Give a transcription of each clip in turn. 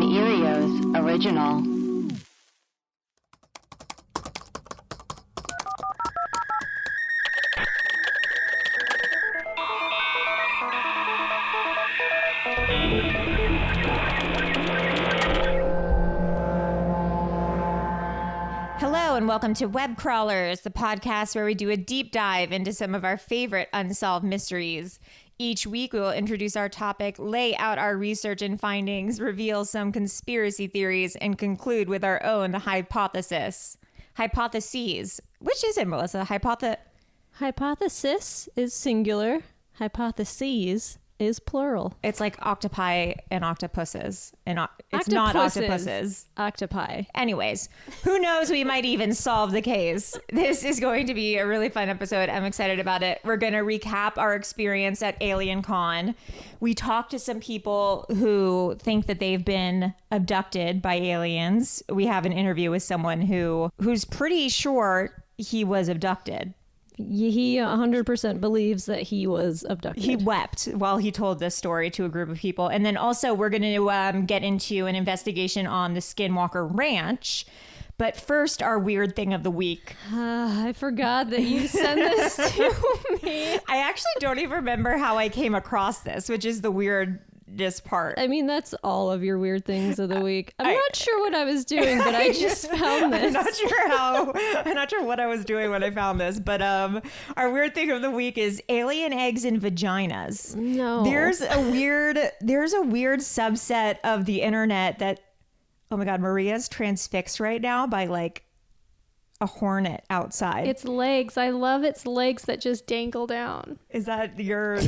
Earios original. Hello and welcome to Web Crawlers, the podcast where we do a deep dive into some of our favorite unsolved mysteries. Each week we will introduce our topic, lay out our research and findings, reveal some conspiracy theories, and conclude with our own hypotheses. Which is it, Melissa? Hypothesis is singular. Hypotheses is plural. It's like octopi and octopuses. And it's not octopuses. Octopi. Anyways, who knows? We might even solve the case. This is going to be a really fun episode. I'm excited about it. We're going to recap our experience at AlienCon. We talked to some people who think that they've been abducted by aliens. We have an interview with someone who's pretty sure he was abducted. He 100% believes that he was abducted. He wept while he told this story to a group of people. And then also we're going to get into an investigation on the Skinwalker Ranch. But first, our weird thing of the week. I forgot that you sent this to me. I actually don't even remember how I came across this, which is the weirdest part. I mean, that's all of your weird things of the week. I'm not sure what I was doing, but I just found this. I'm not sure what I was doing when I found this, but our weird thing of the week is alien eggs and vaginas. No. There's a weird subset of the internet that, oh my God, Maria's transfixed right now by like a hornet outside. Its legs. I love its legs that just dangle down. Is that your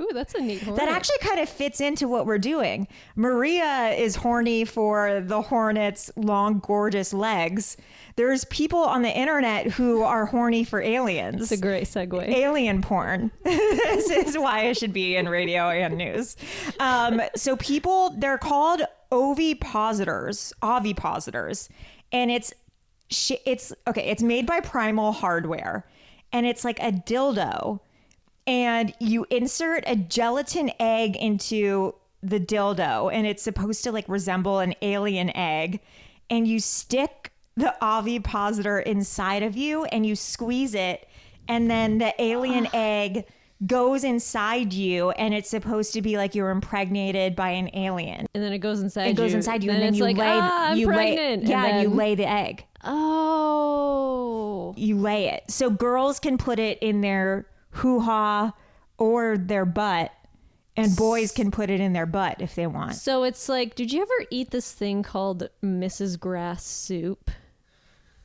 Ooh, that's a neat hornet. That actually kind of fits into what we're doing. Maria is horny for the hornet's long, gorgeous legs. There's people on the internet who are horny for aliens. It's a great segue. Alien porn. This is why I should be in radio and news. So people, they're called ovipositors. And it's made by Primal Hardware, and it's like a dildo, and you insert a gelatin egg into the dildo, and it's supposed to like resemble an alien egg, and you stick the ovipositor inside of you and you squeeze it, and then the alien egg goes inside you, and it's supposed to be like you're impregnated by an alien. And then it goes inside you. It goes inside you, and then it's you like, I'm pregnant. you lay the egg. Oh. You lay it. So girls can put it in their hoo-ha or their butt, and boys can put it in their butt if they want. So it's like, did you ever eat this thing called Mrs. Grass soup?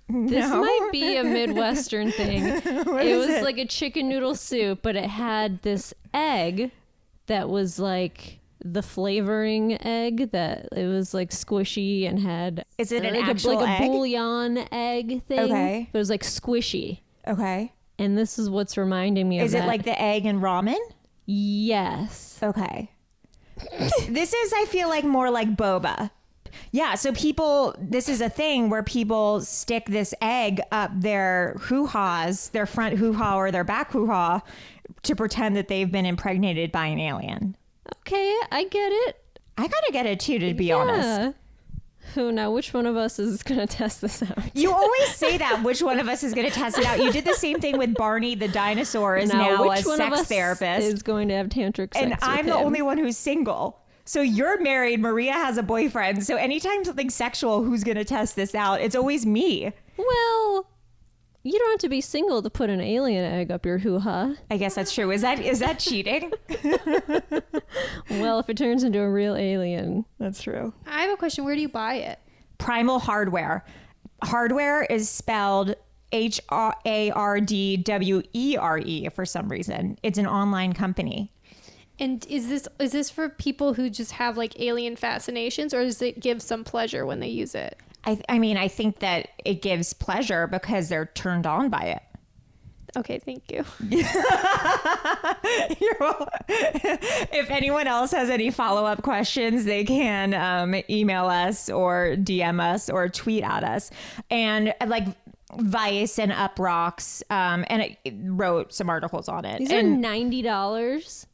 This might be a Midwestern thing. It was like a chicken noodle soup, but it had this egg that was like the flavoring egg, that it was like squishy and had. Is it an like actual a egg? bouillon egg thing? Okay. But it was like squishy. Okay. And this is what's reminding me of that. Is it like the egg in ramen? Yes. Okay. This is, I feel like, more like boba. Yeah, so this is a thing where people stick this egg up their hoo-has, their front hoo-ha or their back hoo-ha, to pretend that they've been impregnated by an alien. Okay, I get it. I gotta get it too, to be honest. Who now? Which one of us is going to test this out? You always say that. Which one of us is going to test it out? You did the same thing with Barney the dinosaur. Is now a sex therapist. Is going to have tantric sex and with I'm him. the only one who's single. So you're married. Maria has a boyfriend. So anytime something sexual, who's going to test this out? It's always me. Well, you don't have to be single to put an alien egg up your hoo-ha. I guess that's true. Is that cheating? Well, if it turns into a real alien. That's true. I have a question. Where do you buy it? Primal Hardware. Hardware is spelled Hardwere for some reason. It's an online company. And is this for people who just have like alien fascinations, or does it give some pleasure when they use it? I mean, I think that it gives pleasure because they're turned on by it. Okay, thank you. You're welcome. If anyone else has any follow-up questions, they can email us or DM us or tweet at us. And like Vice and Uprocks, and it wrote some articles on it. These are $90.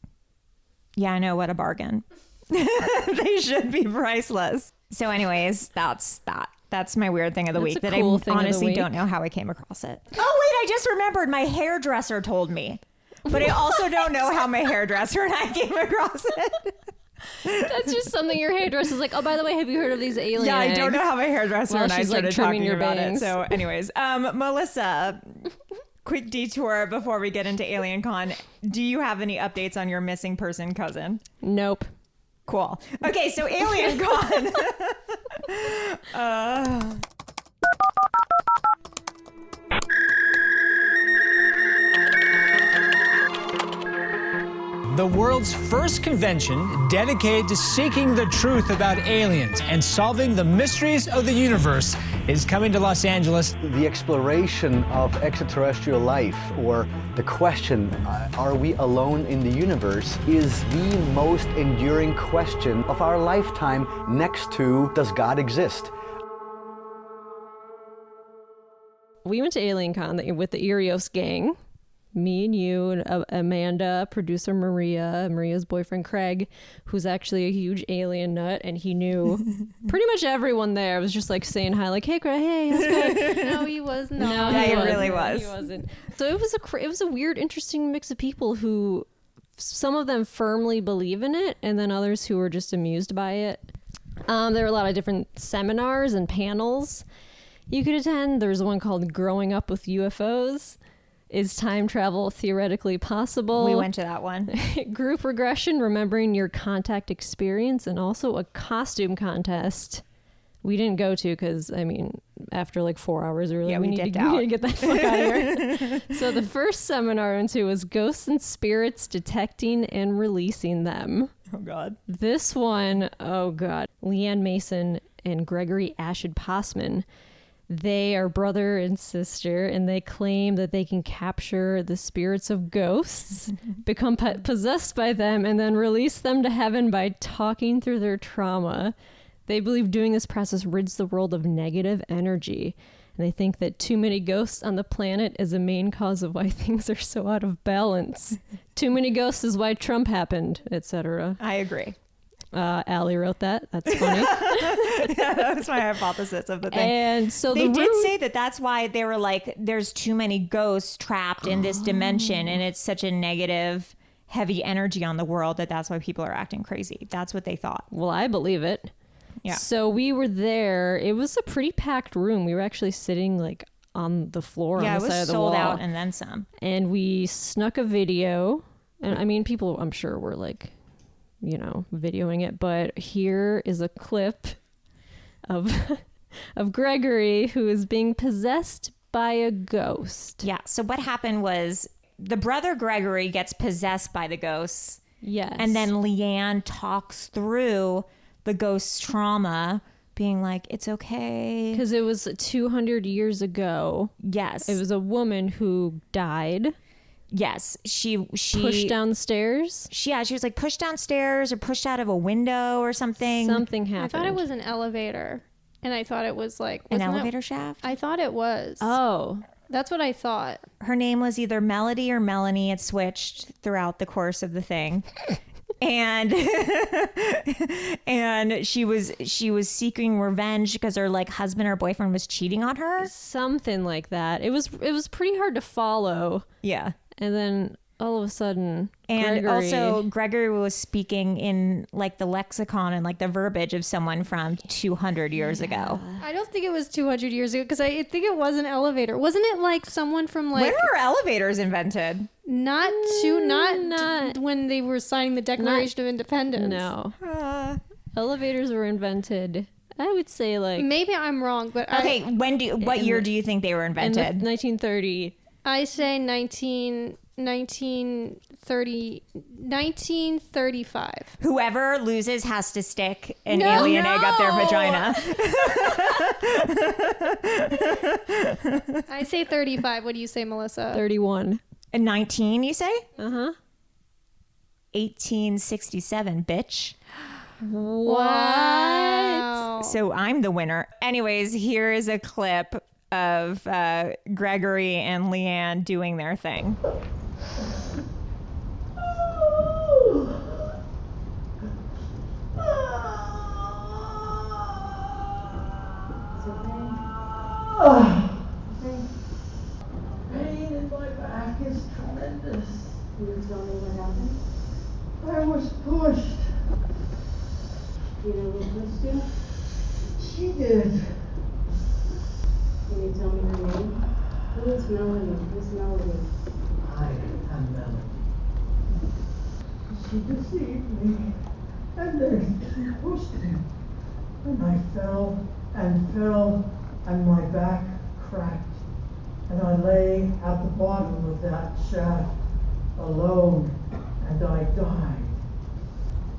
Yeah, I know, what a bargain. They should be priceless. So anyways, that's that. That's my weird thing of the That's week a that cool I thing of the honestly week. don't know how I came across it. Oh, wait, I just remembered my hairdresser told me. But I also don't know how my hairdresser and I came across it. That's just something your hairdresser's like, oh, by the way, have you heard of these alien Yeah, I eggs? don't know how my hairdresser While and I she's, like, started trimming talking your about bangs. it. So anyways, Melissa, quick detour before we get into AlienCon. Do you have any updates on your missing person cousin? Nope. Cool. Okay, so AlienCon. The world's first convention dedicated to seeking the truth about aliens and solving the mysteries of the universe is coming to Los Angeles. The exploration of extraterrestrial life, or the question, are we alone in the universe, is the most enduring question of our lifetime, next to, does God exist? We went to AlienCon with the Earios gang. Me and you and Amanda, producer Maria's boyfriend Craig, who's actually a huge alien nut, and he knew pretty much everyone there. Was just like saying hi, like, "Hey, Craig, hey, how's it going?" No, he was not. No, Yeah, he wasn't. really was. He wasn't. So it was a weird, interesting mix of people who, some of them firmly believe in it, and then others who were just amused by it. There were a lot of different seminars and panels you could attend. There was one called "Growing Up with UFOs." Is time travel theoretically possible? We went to that one. Group regression, remembering your contact experience, and also a costume contest. We didn't go to because, I mean, after like 4 hours, we were like, Yeah, we we need dipped to out. get that fuck out of here. So the first seminar I went to was Ghosts and Spirits, Detecting and Releasing Them. Oh, God. This one, oh God, Leanne Mason and Gregory Ashid Passman. They are brother and sister, and they claim that they can capture the spirits of ghosts, become possessed by them, and then release them to heaven by talking through their trauma. They believe doing this process rids the world of negative energy. And they think that too many ghosts on the planet is a main cause of why things are so out of balance. Too many ghosts is why Trump happened, etc. I agree. Allie wrote that. That's funny. Yeah, that was my hypothesis of the thing. And so They the did room- say that that's why they were like, there's too many ghosts trapped in this dimension, and it's such a negative, heavy energy on the world that's why people are acting crazy. That's what they thought. Well, I believe it. Yeah. So we were there. It was a pretty packed room. We were actually sitting like on the floor Yeah, on it the side was of the sold wall. out and then some. And we snuck a video. And I mean, people I'm sure were like, you know, videoing it. But here is a clip of of Gregory, who is being possessed by a ghost. Yeah. So what happened was the brother Gregory gets possessed by the ghosts. Yes. And then Leanne talks through the ghost's trauma, being like, it's okay. because it was 200 years ago. Yes. It was a woman who died, Yes. She pushed downstairs. She was like pushed downstairs or pushed out of a window or something. Something I happened. thought it was an elevator, and I thought it was like An wasn't it- elevator shaft. I thought it was. Oh. That's what I thought. Her name was either Melody or Melanie. It switched throughout the course of the thing. And and she was seeking revenge because her like husband or boyfriend was cheating on her. Something like that. It was pretty hard to follow. Yeah. And then all of a sudden, And Gregory, also Gregory was speaking in like the lexicon and like the verbiage of someone from 200 years ago. I don't think it was 200 years ago because I think it was an elevator. Wasn't it like someone from like When were elevators invented? not when they were signing the Declaration of Independence? no, elevators were invented. I would say like Maybe I'm wrong, but Okay, what year do you think they were in the invented? 1930. I say 1935. Whoever loses has to stick an No, alien egg up their no. vagina. I say 35. What do you say, Melissa? 31. And 19, you say? Uh-huh. 1867, bitch. Wow. So I'm the winner. Anyways, here is a clip of Gregory and Leanne doing their thing. Pain in my back is tremendous. Can you tell me what happened? I was pushed. Do you know who pushed you? She did. Can you tell me her name? Who is Melanie? Who's Melanie? I am Melanie. She deceived me, and then she pushed me. And I fell, and my back cracked. And I lay at the bottom of that shaft, alone, and I died.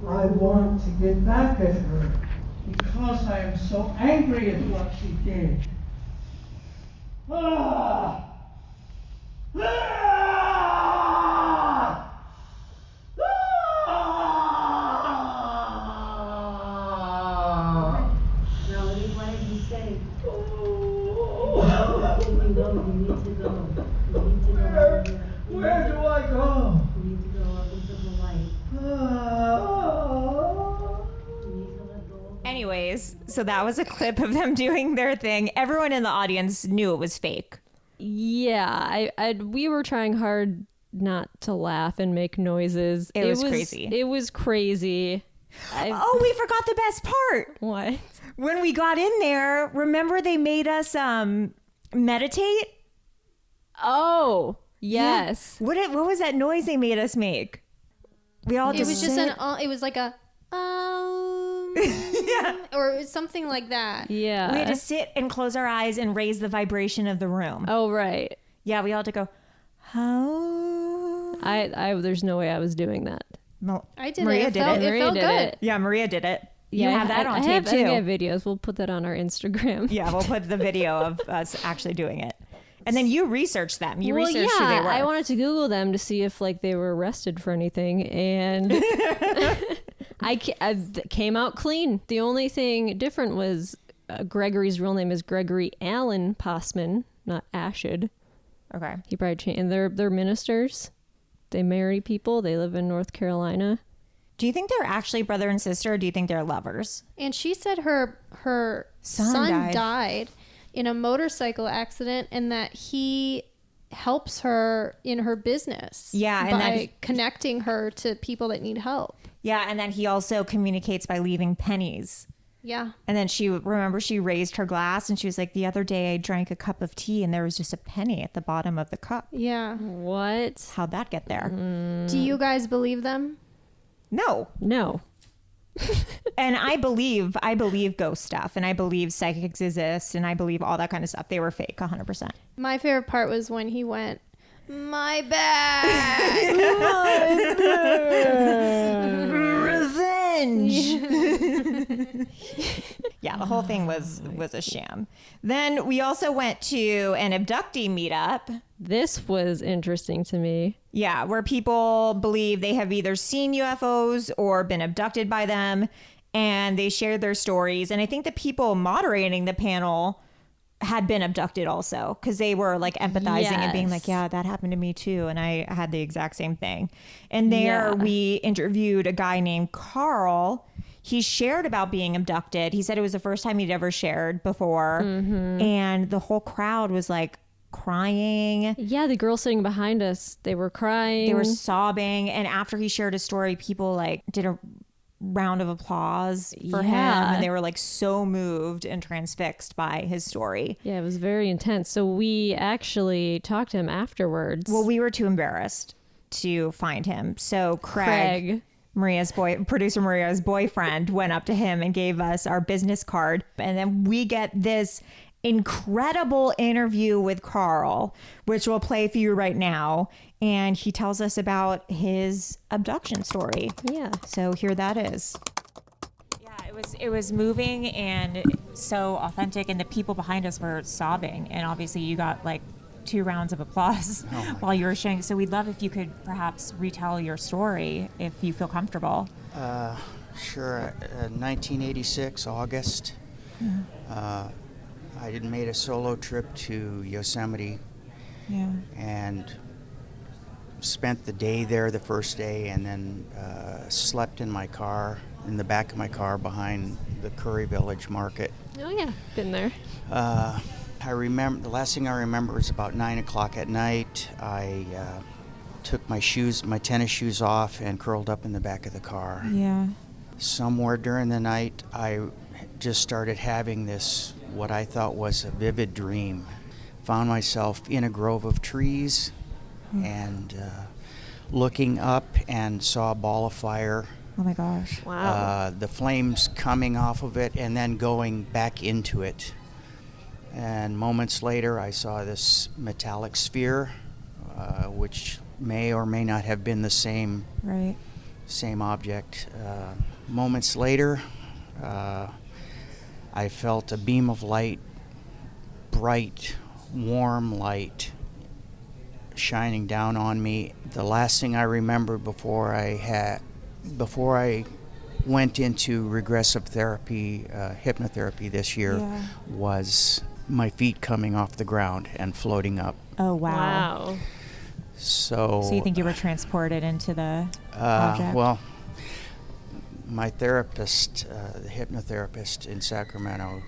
I want to get back at her, because I am so angry at what she did. Ah! Ah! Ah! Melanie, what did you say? Oh. You need to go. You need to go. You need to go over here. Where do I go? You need to go up into the light. Ah. You need to let go of Anyways, so that was a clip of them doing their thing. Everyone in the audience knew it was fake. Yeah, we were trying hard not to laugh and make noises. It was crazy. It was crazy. Oh, we forgot the best part. What? When we got in there, remember they made us meditate? Oh, yes. What was that noise they made us make? We all It just was just sit- it was like a yeah. or something like that. Yeah. We had to sit and close our eyes and raise the vibration of the room. Oh, right. Yeah, we all had to go, how? There's no way I was doing that. I did Maria it. did It Maria felt did good. it. Yeah, Maria did it. Yeah, You have that on tape I too. think I have videos. We'll put that on our Instagram. Yeah, we'll put the video of us actually doing it. And then you researched them. You Well, researched who they were. I wanted to Google them to see if like they were arrested for anything, and I came out clean. The only thing different was Gregory's real name is Gregory Allen Passman, not Ashid. Okay. He probably changed. And they're ministers. They marry people. They live in North Carolina. Do you think they're actually brother and sister, or do you think they're lovers? And she said her son died in a motorcycle accident, and that he helps her in her business. Yeah, and by connecting her to people that need help. Yeah, and then he also communicates by leaving pennies. Yeah. And then she raised her glass and she was like, the other day I drank a cup of tea and there was just a penny at the bottom of the cup. Yeah. What? How'd that get there? Do you guys believe them? No. And I believe ghost stuff, and I believe psychics exist, and I believe all that kind of stuff. They were fake, 100%. My favorite part was when he went, my bag. Revenge. Yeah, the whole thing was a sham. Then we also went to an abductee meetup. This was interesting to me. Yeah, where people believe they have either seen UFOs or been abducted by them, and they shared their stories. And I think the people moderating the panel had been abducted also, because they were like empathizing and being like, yeah, that happened to me too, and I had the exact same thing. And there we interviewed a guy named Carl. He shared about being abducted. He said it was the first time he'd ever shared before, and the whole crowd was like crying. Yeah, the girl sitting behind us, they were crying. They were sobbing. And after he shared his story, people like did a round of applause for him, and they were like so moved and transfixed by his story. Yeah, it was very intense. So we actually talked to him afterwards. Well, we were too embarrassed to find him. So Craig. Producer Maria's boyfriend, went up to him and gave us our business card. And then we get this incredible interview with Carl, which we'll play for you right now. And he tells us about his abduction story. Yeah. So here that is. Yeah, it was moving and so authentic, and the people behind us were sobbing. And obviously you got like 2 rounds of applause while you were sharing. So we'd love if you could perhaps retell your story if you feel comfortable. Sure. 1986, August. I had made a solo trip to Yosemite and spent the day there the first day, and then slept in my car, in the back of my car behind the Curry Village Market. Oh, yeah. Been there. I remember, the last thing I remember is about 9 o'clock at night. I took my tennis shoes off and curled up in the back of the car. Yeah. Somewhere during the night, I just started having this, what I thought was a vivid dream. Found myself in a grove of trees and looking up and saw a ball of fire. Oh my gosh. Wow. The flames coming off of it and then going back into it. And moments later, I saw this metallic sphere, which may or may not have been the same object. Moments later, I felt a beam of light, bright, warm light, shining down on me. The last thing I remember before I went into regressive therapy, hypnotherapy this year, was my feet coming off the ground and floating up. Oh, wow. So you think you were transported into the object? Well, my therapist, the hypnotherapist in Sacramento,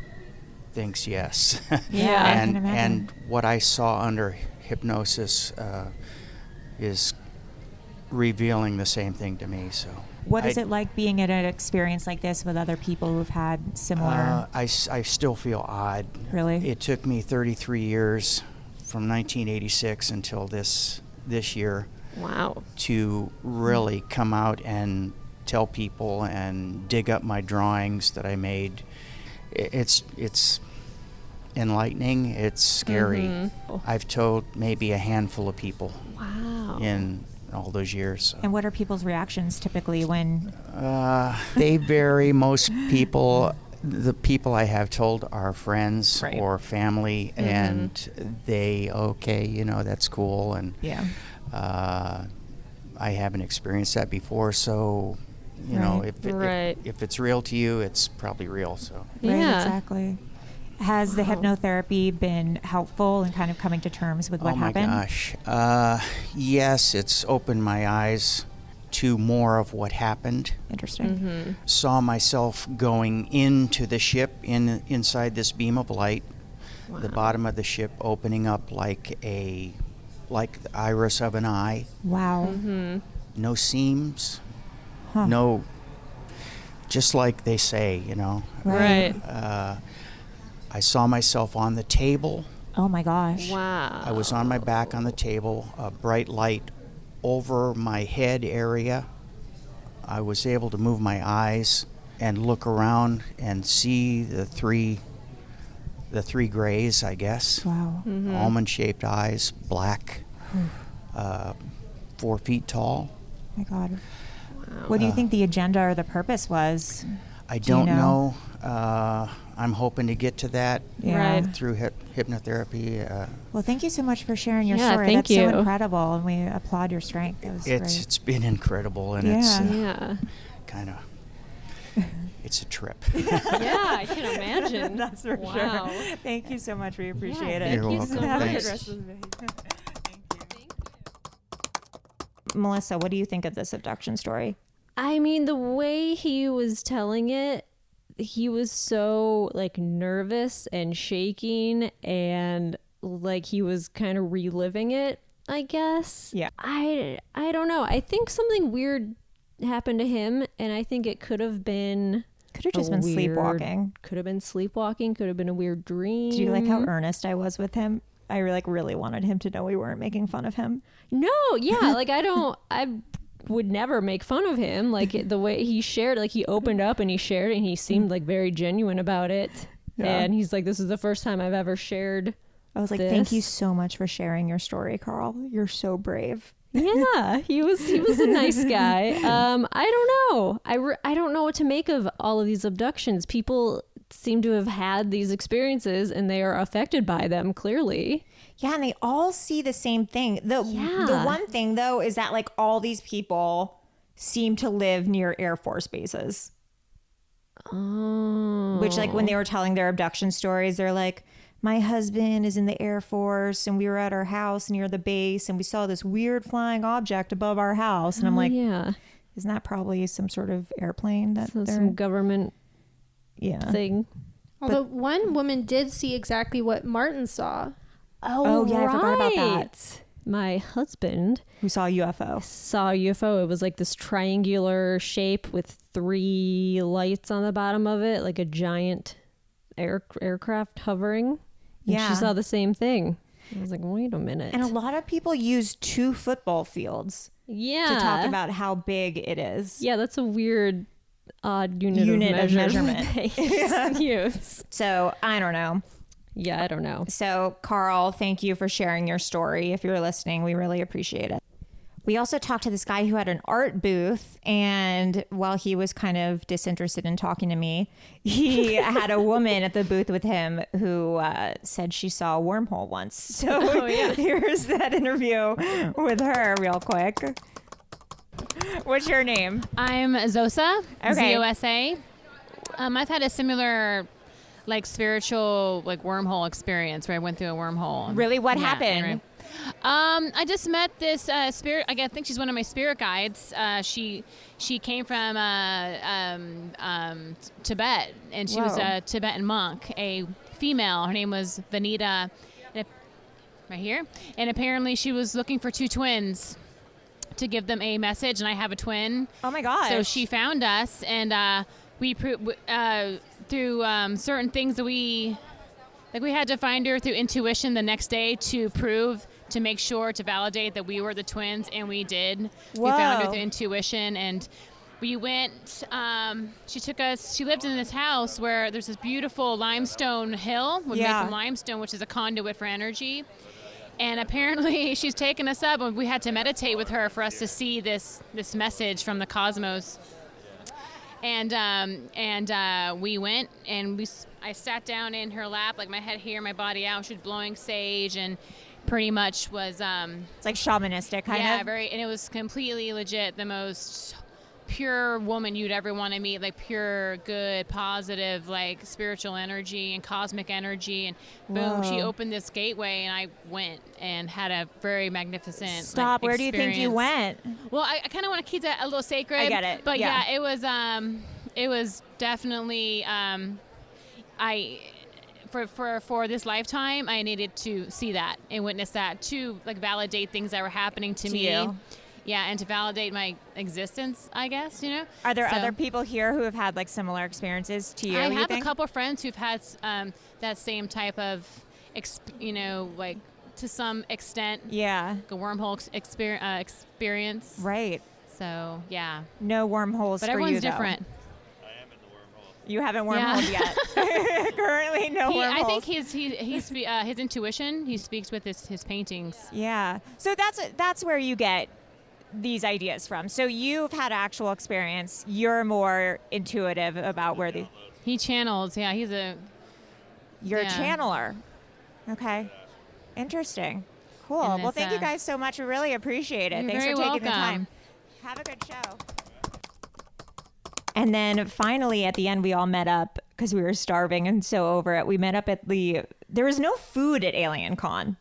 thinks yes. Yeah, I can imagine. And what I saw under hypnosis is revealing the same thing to me. So, what is it like being at an experience like this with other people who've had similar? I still feel odd. Really? It took me 33 years, from 1986 until this year. Wow. To really come out and tell people and dig up my drawings that I made. It's enlightening. It's scary. Mm-hmm. I've told maybe a handful of people. Wow. In all those years. So. And what are people's reactions typically when? They vary. Most people, the people I have told are friends or family, and they, that's cool. And I haven't experienced that before, so if it's real to you, it's probably real. So Right, exactly. Has the hypnotherapy been helpful in kind of coming to terms with what happened? Oh my gosh. Yes, it's opened my eyes to more of what happened. Interesting. Mm-hmm. Saw myself going into the ship inside this beam of light. Wow. The bottom of the ship opening up like the iris of an eye. Wow. Mm-hmm. No seams. No, just like they say, Right. I saw myself on the table. Oh my gosh. Wow. I was on my back on the table, a bright light over my head area. I was able to move my eyes and look around and see the three grays, I guess. Wow. Mm-hmm. Almond-shaped eyes, black, 4 feet tall. My God. Wow. What do you think the agenda or the purpose was? I don't know. I'm hoping to get to that through hypnotherapy. Well, thank you so much for sharing your story. Thank you. That's so incredible, and we applaud your strength. That was great. It's been incredible, and it's kind of it's a trip. Yeah, I can imagine. That's for sure. Thank you so much. We appreciate it. You're welcome. Have Thanks. a good rest of the day. Thank you. Melissa, what do you think of this abduction story? I mean, the way he was telling it, he was so nervous and shaking, and he was kind of reliving it, I guess. Yeah. I don't know. I think something weird happened to him, and I think it could have just been sleepwalking. Could have been sleepwalking. Could have been a weird dream. Do you like how earnest I was with him? I really wanted him to know we weren't making fun of him. No, yeah, I would never make fun of him. The way he shared, he opened up and he shared it, and he seemed very genuine about it. Yeah. And he's like, this is the first time I've ever shared. I was like, thank you so much for sharing your story, Carl. You're so brave. Yeah, he was a nice guy. I don't know. I don't know what to make of all of these abductions. People seem to have had these experiences and they are affected by them, clearly. Yeah, and they all see the same thing. The one thing, though, is that all these people seem to live near Air Force bases. Oh. Which, when they were telling their abduction stories, they're like, my husband is in the Air Force and we were at our house near the base and we saw this weird flying object above our house. And I'm like, isn't that probably some sort of airplane that some government thing? Although one woman did see exactly what Martin saw. Oh yeah, I forgot about that. My husband, who saw a UFO, saw a UFO. It was like this triangular shape with 3 lights on the bottom of it, like a giant aircraft hovering. And she saw the same thing. I was like, wait a minute. And a lot of people use 2 football fields to talk about how big it is. Yeah, that's a weird, odd unit of measurement. Use. So, I don't know. Yeah, I don't know. So, Carl, thank you for sharing your story. If you're listening, we really appreciate it. We also talked to this guy who had an art booth, and while he was kind of disinterested in talking to me, he had a woman at the booth with him who said she saw a wormhole once. So here's that interview with her real quick. What's your name? I'm Zosa, okay. Z-O-S-A. I've had a similar spiritual wormhole experience where I went through a wormhole. Really? What happened? Right. I just met this spirit. I think she's one of my spirit guides. She came from Tibet, and she was a Tibetan monk, a female. Her name was Vanita, right here. And apparently she was looking for 2 twins to give them a message, and I have a twin. Oh my gosh. So she found us, and we through certain things that we had to find her through intuition the next day to make sure to validate that we were the twins, and we did. Whoa. We found her through intuition, and we went. She took us. She lived in this house where there's this beautiful limestone hill made from limestone, which is a conduit for energy. And apparently, she's taken us up, and we had to meditate with her for us to see this message from the cosmos. And we went, and I sat down in her lap, my head here, my body out. She was blowing sage, and pretty much was it's like shamanistic kind of. Yeah, very, and it was completely legit. The most pure woman you'd ever want to meet, pure, good, positive, spiritual energy and cosmic energy. And boom, she opened this gateway, and I went and had a very magnificent. Stop. Where do you think you went? Well, I kind of want to keep that a little sacred. I get it. But yeah, it was definitely for this lifetime, I needed to see that and witness that to validate things that were happening to me. You. Yeah, and to validate my existence, I guess, Are there other people here who have had similar experiences to you? I have a couple of friends who've had that same type of, to some extent. Yeah. A wormhole experience. Right. So, yeah. No wormholes but for you, everyone's though. different. You haven't wormholed yet. Currently, no wormholes. I think his intuition. He speaks with his paintings. Yeah. So that's where you get these ideas from. So you've had actual experience. You're more intuitive about where he channels. Yeah, You're a channeler. Okay. Interesting. Cool. Well, thank you guys so much. We really appreciate it. Thanks for taking the time. Have a good show. And then finally, at the end, we all met up because we were starving and so over it. We met up at there was no food at AlienCon.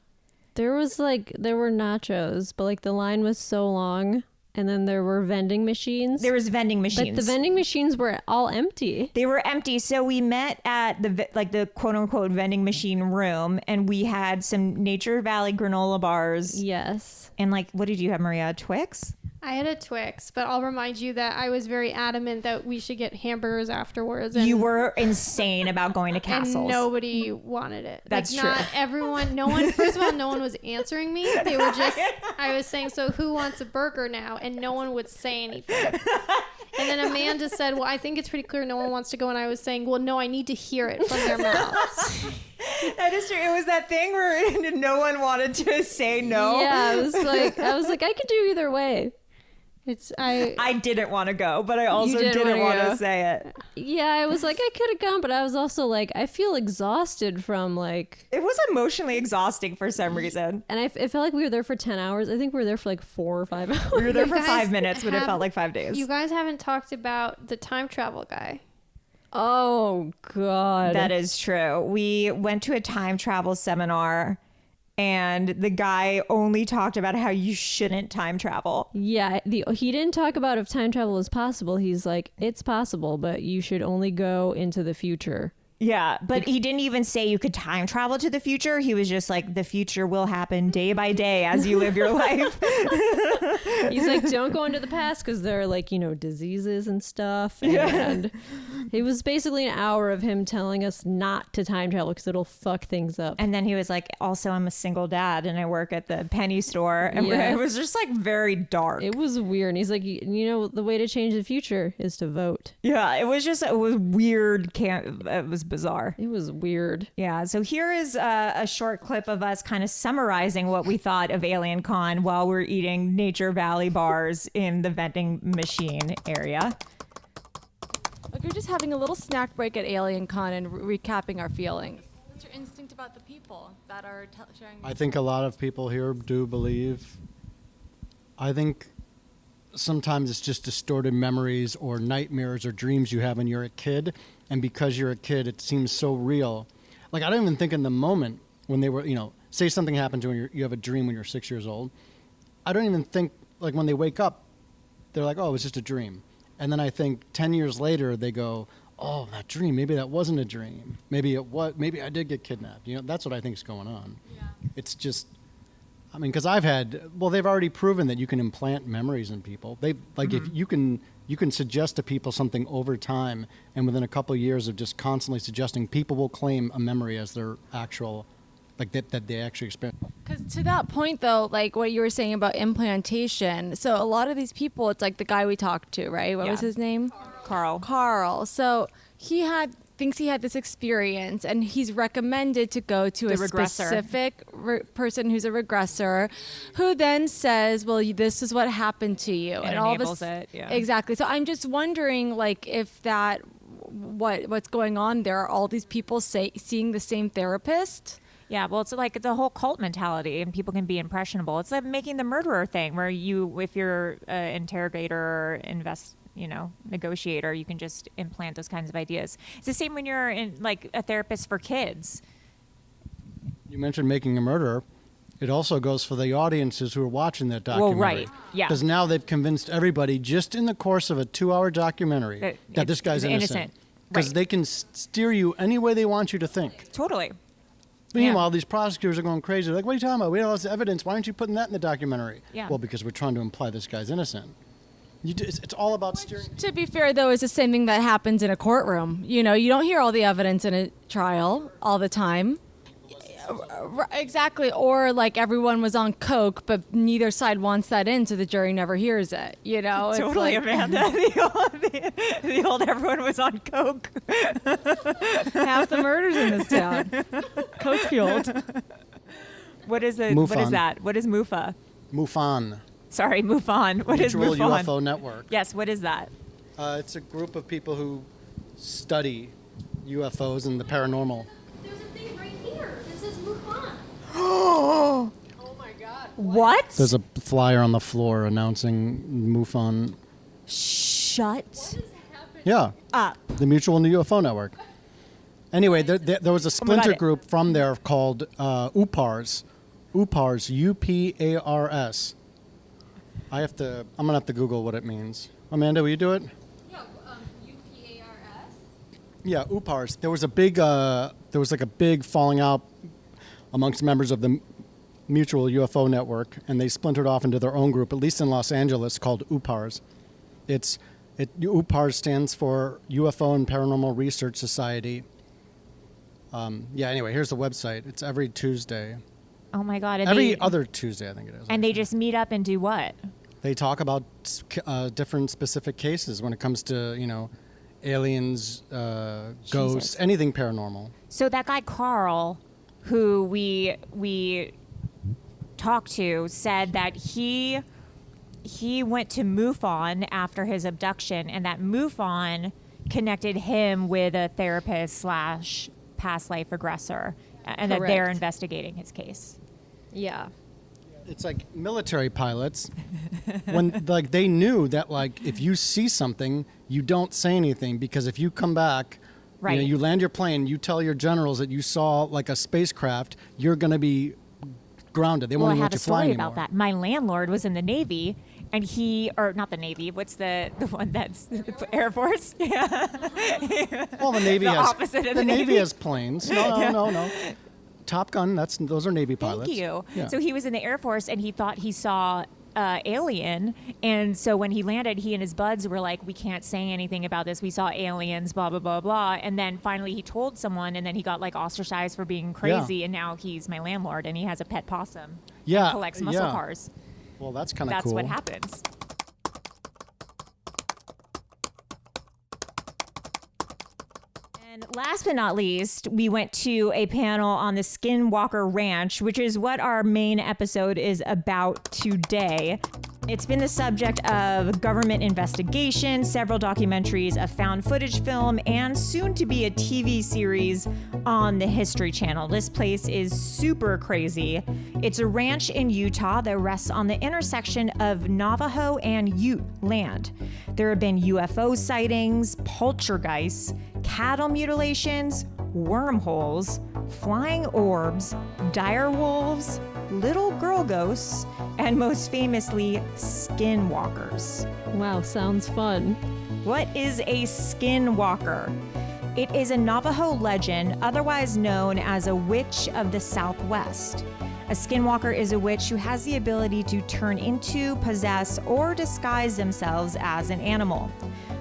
There were nachos, but the line was so long, and then there were vending machines. There was vending machines. But the vending machines were all empty. They were empty. So we met at the quote unquote vending machine room, and we had some Nature Valley granola bars. Yes. And what did you have, Maria? Twix? I had a Twix, but I'll remind you that I was very adamant that we should get hamburgers afterwards. You were insane about going to Castles. And nobody wanted it. That's true. Not everyone, first of all, no one was answering me. They were just, I was saying, so who wants a burger now? And no one would say anything. And then Amanda said, well, I think it's pretty clear no one wants to go. And I was saying, well, no, I need to hear it from their mouths. That is true. It was that thing where no one wanted to say no. Yeah, I was like, I could do either way. I didn't want to go, but I also didn't want to say it. Yeah, I was like, I could have gone, but I was also I feel exhausted from It was emotionally exhausting for some reason. And it felt like we were there for 10 hours. I think we were there for 4 or 5 hours. We were there for 5 minutes, but it felt like 5 days. You guys haven't talked about the time travel guy. Oh, God. That is true. We went to a time travel seminar, and the guy only talked about how you shouldn't time travel. Yeah, he didn't talk about if time travel is possible. He's like, it's possible, but you should only go into the future. Yeah, but he didn't even say you could time travel to the future. He was just like, the future will happen day by day as you live your life. He's like, don't go into the past because there are like, diseases and stuff. And it was basically an hour of him telling us not to time travel because it'll fuck things up. And then he was like, also, I'm a single dad and I work at the penny store. And it was just like very dark. It was weird. And he's like, the way to change the future is to vote. Yeah, it was weird. It was bizarre. It was weird. Yeah. So here is a short clip of us kind of summarizing what we thought of AlienCon while we're eating Nature Valley bars in the vending machine area. Like we're just having a little snack break at AlienCon and recapping our feelings. What's your instinct about the people that are sharing? I think a lot of people here do believe. I think sometimes it's just distorted memories or nightmares or dreams you have when you're a kid. And because you're a kid, it seems so real. Like, I don't even think in the moment when they were, say something happens when you have a dream when you're 6 years old. I don't even think, like, when they wake up, they're like, oh, it was just a dream. And then I think 10 years later, they go, oh, that dream, maybe that wasn't a dream. Maybe I did get kidnapped. That's what I think is going on. Yeah. It's just, because they've already proven that you can implant memories in people. If you can suggest to people something over time, and within a couple of years of just constantly suggesting, people will claim a memory as their actual, that they actually experience. Because to that point, though, like what you were saying about implantation, so a lot of these people, it's like the guy we talked to, right? What was his name? Carl. So he thinks he had this experience, and he's recommended to go to a specific person who's a regressor, who then says, well, this is what happened to you. And all enables it, yeah. Exactly. So I'm just wondering, like, if what's going on there, are all these people seeing the same therapist? Yeah, well, it's like the whole cult mentality, and people can be impressionable. It's like making the murderer thing, where if you're an interrogator or negotiator, you can just implant those kinds of ideas. It's the same when you're a therapist for kids. You mentioned making a murderer. It also goes for the audiences who are watching that documentary. Well, right, yeah. Because now they've convinced everybody, just in the course of a 2-hour documentary, that this guy's innocent. Because they can steer you any way they want you to think. Totally. Meanwhile, these prosecutors are going crazy. They're like, what are you talking about? We have all this evidence. Why aren't you putting that in the documentary? Yeah. Well, because we're trying to imply this guy's innocent. It's all about steering. To be fair, though, it's the same thing that happens in a courtroom. You don't hear all the evidence in a trial all the time. Exactly. Or like everyone was on coke, but neither side wants that in, so the jury never hears it. It's totally, like, Amanda. The old everyone was on coke. Half the murders in this town, coke fueled. What is it? MUFON. What is that? What is MUFA? MUFON. Sorry, MUFON. What is MUFON? Mutual UFO Network. Yes. What is that? It's a group of people who study UFOs and the paranormal. There's a thing right here. This is MUFON. Oh my God. What? There's a flyer on the floor announcing MUFON. Shut Yeah. up. The Mutual UFO Network. Anyway, there was a splinter group from there called UPARS. UPARS, UPARS. I'm going to have to Google what it means. Amanda, will you do it? Yeah, UPARS. Yeah, UPARS. There was a big falling out amongst members of the Mutual UFO Network, and they splintered off into their own group, at least in Los Angeles, called UPARS. UPARS stands for UFO and Paranormal Research Society. Anyway, here's the website. It's every Tuesday. Oh my God. Every other Tuesday, I think it is. And they just meet up and do what? They talk about different specific cases when it comes to, aliens, ghosts, anything paranormal. So that guy Carl, who we talked to, said that he went to MUFON after his abduction, and that MUFON connected him with a therapist / past life regressor, and that they're investigating his case. Yeah. It's like military pilots when they knew that if you see something, you don't say anything, because if you come back, right, you land your plane, you tell your generals that you saw a spacecraft, you're going to be grounded. They won't even let you fly anymore. I have a story about that. My landlord was in the Navy, and not the Navy, what's the one that's Air Force? Yeah. Well, the Navy the Navy has planes. No. Top Gun, those are Navy pilots. Thank you. Yeah. So he was in the Air Force and he thought he saw alien, and so when he landed, he and his buds were like, we can't say anything about this, we saw aliens, blah blah blah blah, and then finally he told someone, and then he got like ostracized for being crazy, and now he's my landlord and he has a pet possum and collects muscle cars. Well, that's kind of cool. That's what happens. And last but not least, we went to a panel on the Skinwalker Ranch, which is what our main episode is about today. It's been the subject of government investigation, several documentaries, a found footage film, and soon to be a TV series on the History Channel. This place is super crazy. It's a ranch in Utah that rests on the intersection of Navajo and Ute land. There have been UFO sightings, poltergeists, cattle mutilations, wormholes, flying orbs, dire wolves, little girl ghosts, and most famously, skinwalkers. Wow, sounds fun. What is a skinwalker? It is a Navajo legend, otherwise known as a witch of the Southwest. A skinwalker is a witch who has the ability to turn into, possess, or disguise themselves as an animal.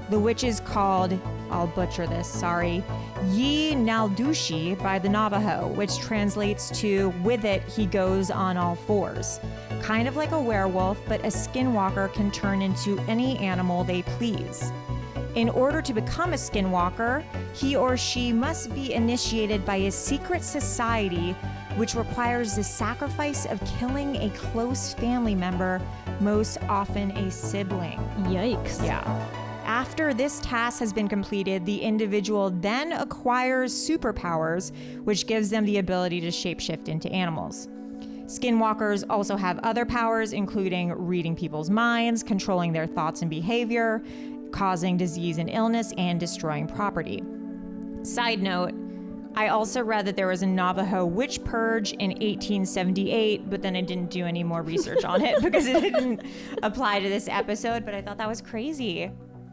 The witch is called, I'll butcher this, sorry, Naldushi by the Navajo, which translates to, with it, he goes on all fours. Kind of like a werewolf, but a skinwalker can turn into any animal they please. In order to become a skinwalker, he or she must be initiated by a secret society, which requires the sacrifice of killing a close family member, most often a sibling. Yikes. Yeah. After this task has been completed, the individual then acquires superpowers, which gives them the ability to shapeshift into animals. Skinwalkers also have other powers, including reading people's minds, controlling their thoughts and behavior, causing disease and illness, and destroying property. Side note, I also read that there was a Navajo witch purge in 1878, but then I didn't do any more research on it because it didn't apply to this episode, but I thought that was crazy.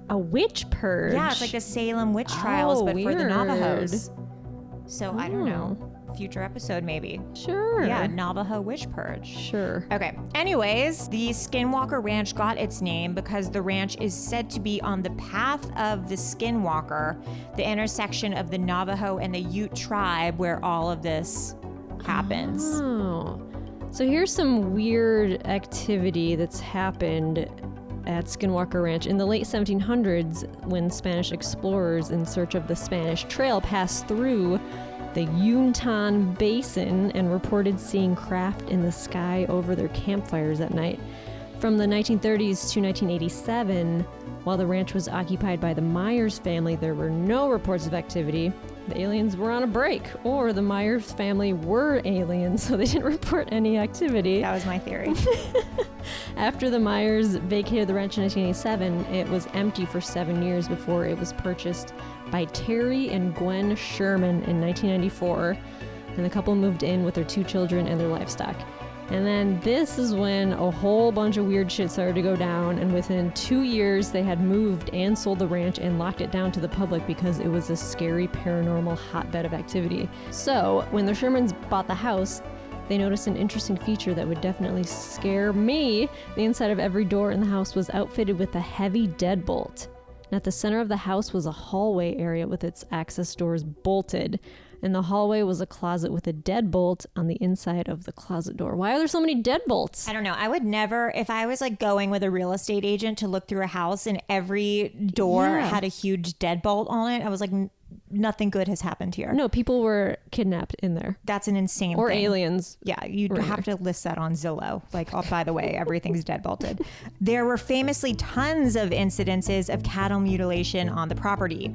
A witch purge? Yeah, it's like the Salem witch trials, but weird. for the Navajos. So I don't know. Future episode, maybe. Sure. Yeah, Navajo witch purge. Sure. Okay. Anyways, the Skinwalker Ranch got its name because the ranch is said to be on the path of the Skinwalker, the intersection of the Navajo and the Ute tribe where all of this happens. Oh. So here's some weird activity that's happened at Skinwalker Ranch. In the late 1700s, when Spanish explorers in search of the Spanish Trail passed through the Yuntan Basin and reported seeing craft in the sky over their campfires at night. From the 1930s to 1987, while the ranch was occupied by the Myers family, there were no reports of activity. The aliens were on a break, or the Myers family were aliens, so they didn't report any activity. That was my theory. After the Myers vacated the ranch in 1987, it was empty for 7 years before it was purchased by Terry and Gwen Sherman in 1994, and the couple moved in with their 2 children and their livestock. And then this is when a whole bunch of weird shit started to go down, and within 2 years they had moved and sold the ranch and locked it down to the public because it was a scary paranormal hotbed of activity. So when the Shermans bought the house, they noticed an interesting feature that would definitely scare me. The inside of every door in the house was outfitted with a heavy deadbolt. And at the center of the house was a hallway area with its access doors bolted. In the hallway was a closet with a deadbolt on the inside of the closet door. Why are there so many deadbolts? I don't know. I would never, if I was like going with a real estate agent to look through a house and every door had a huge deadbolt on it, I was like, nothing good has happened here. No, people were kidnapped in there. That's an insane or thing. Aliens. Yeah, you'd have to list that on Zillow. Like, oh, by the way, everything's deadbolted. There were famously tons of incidences of cattle mutilation on the property.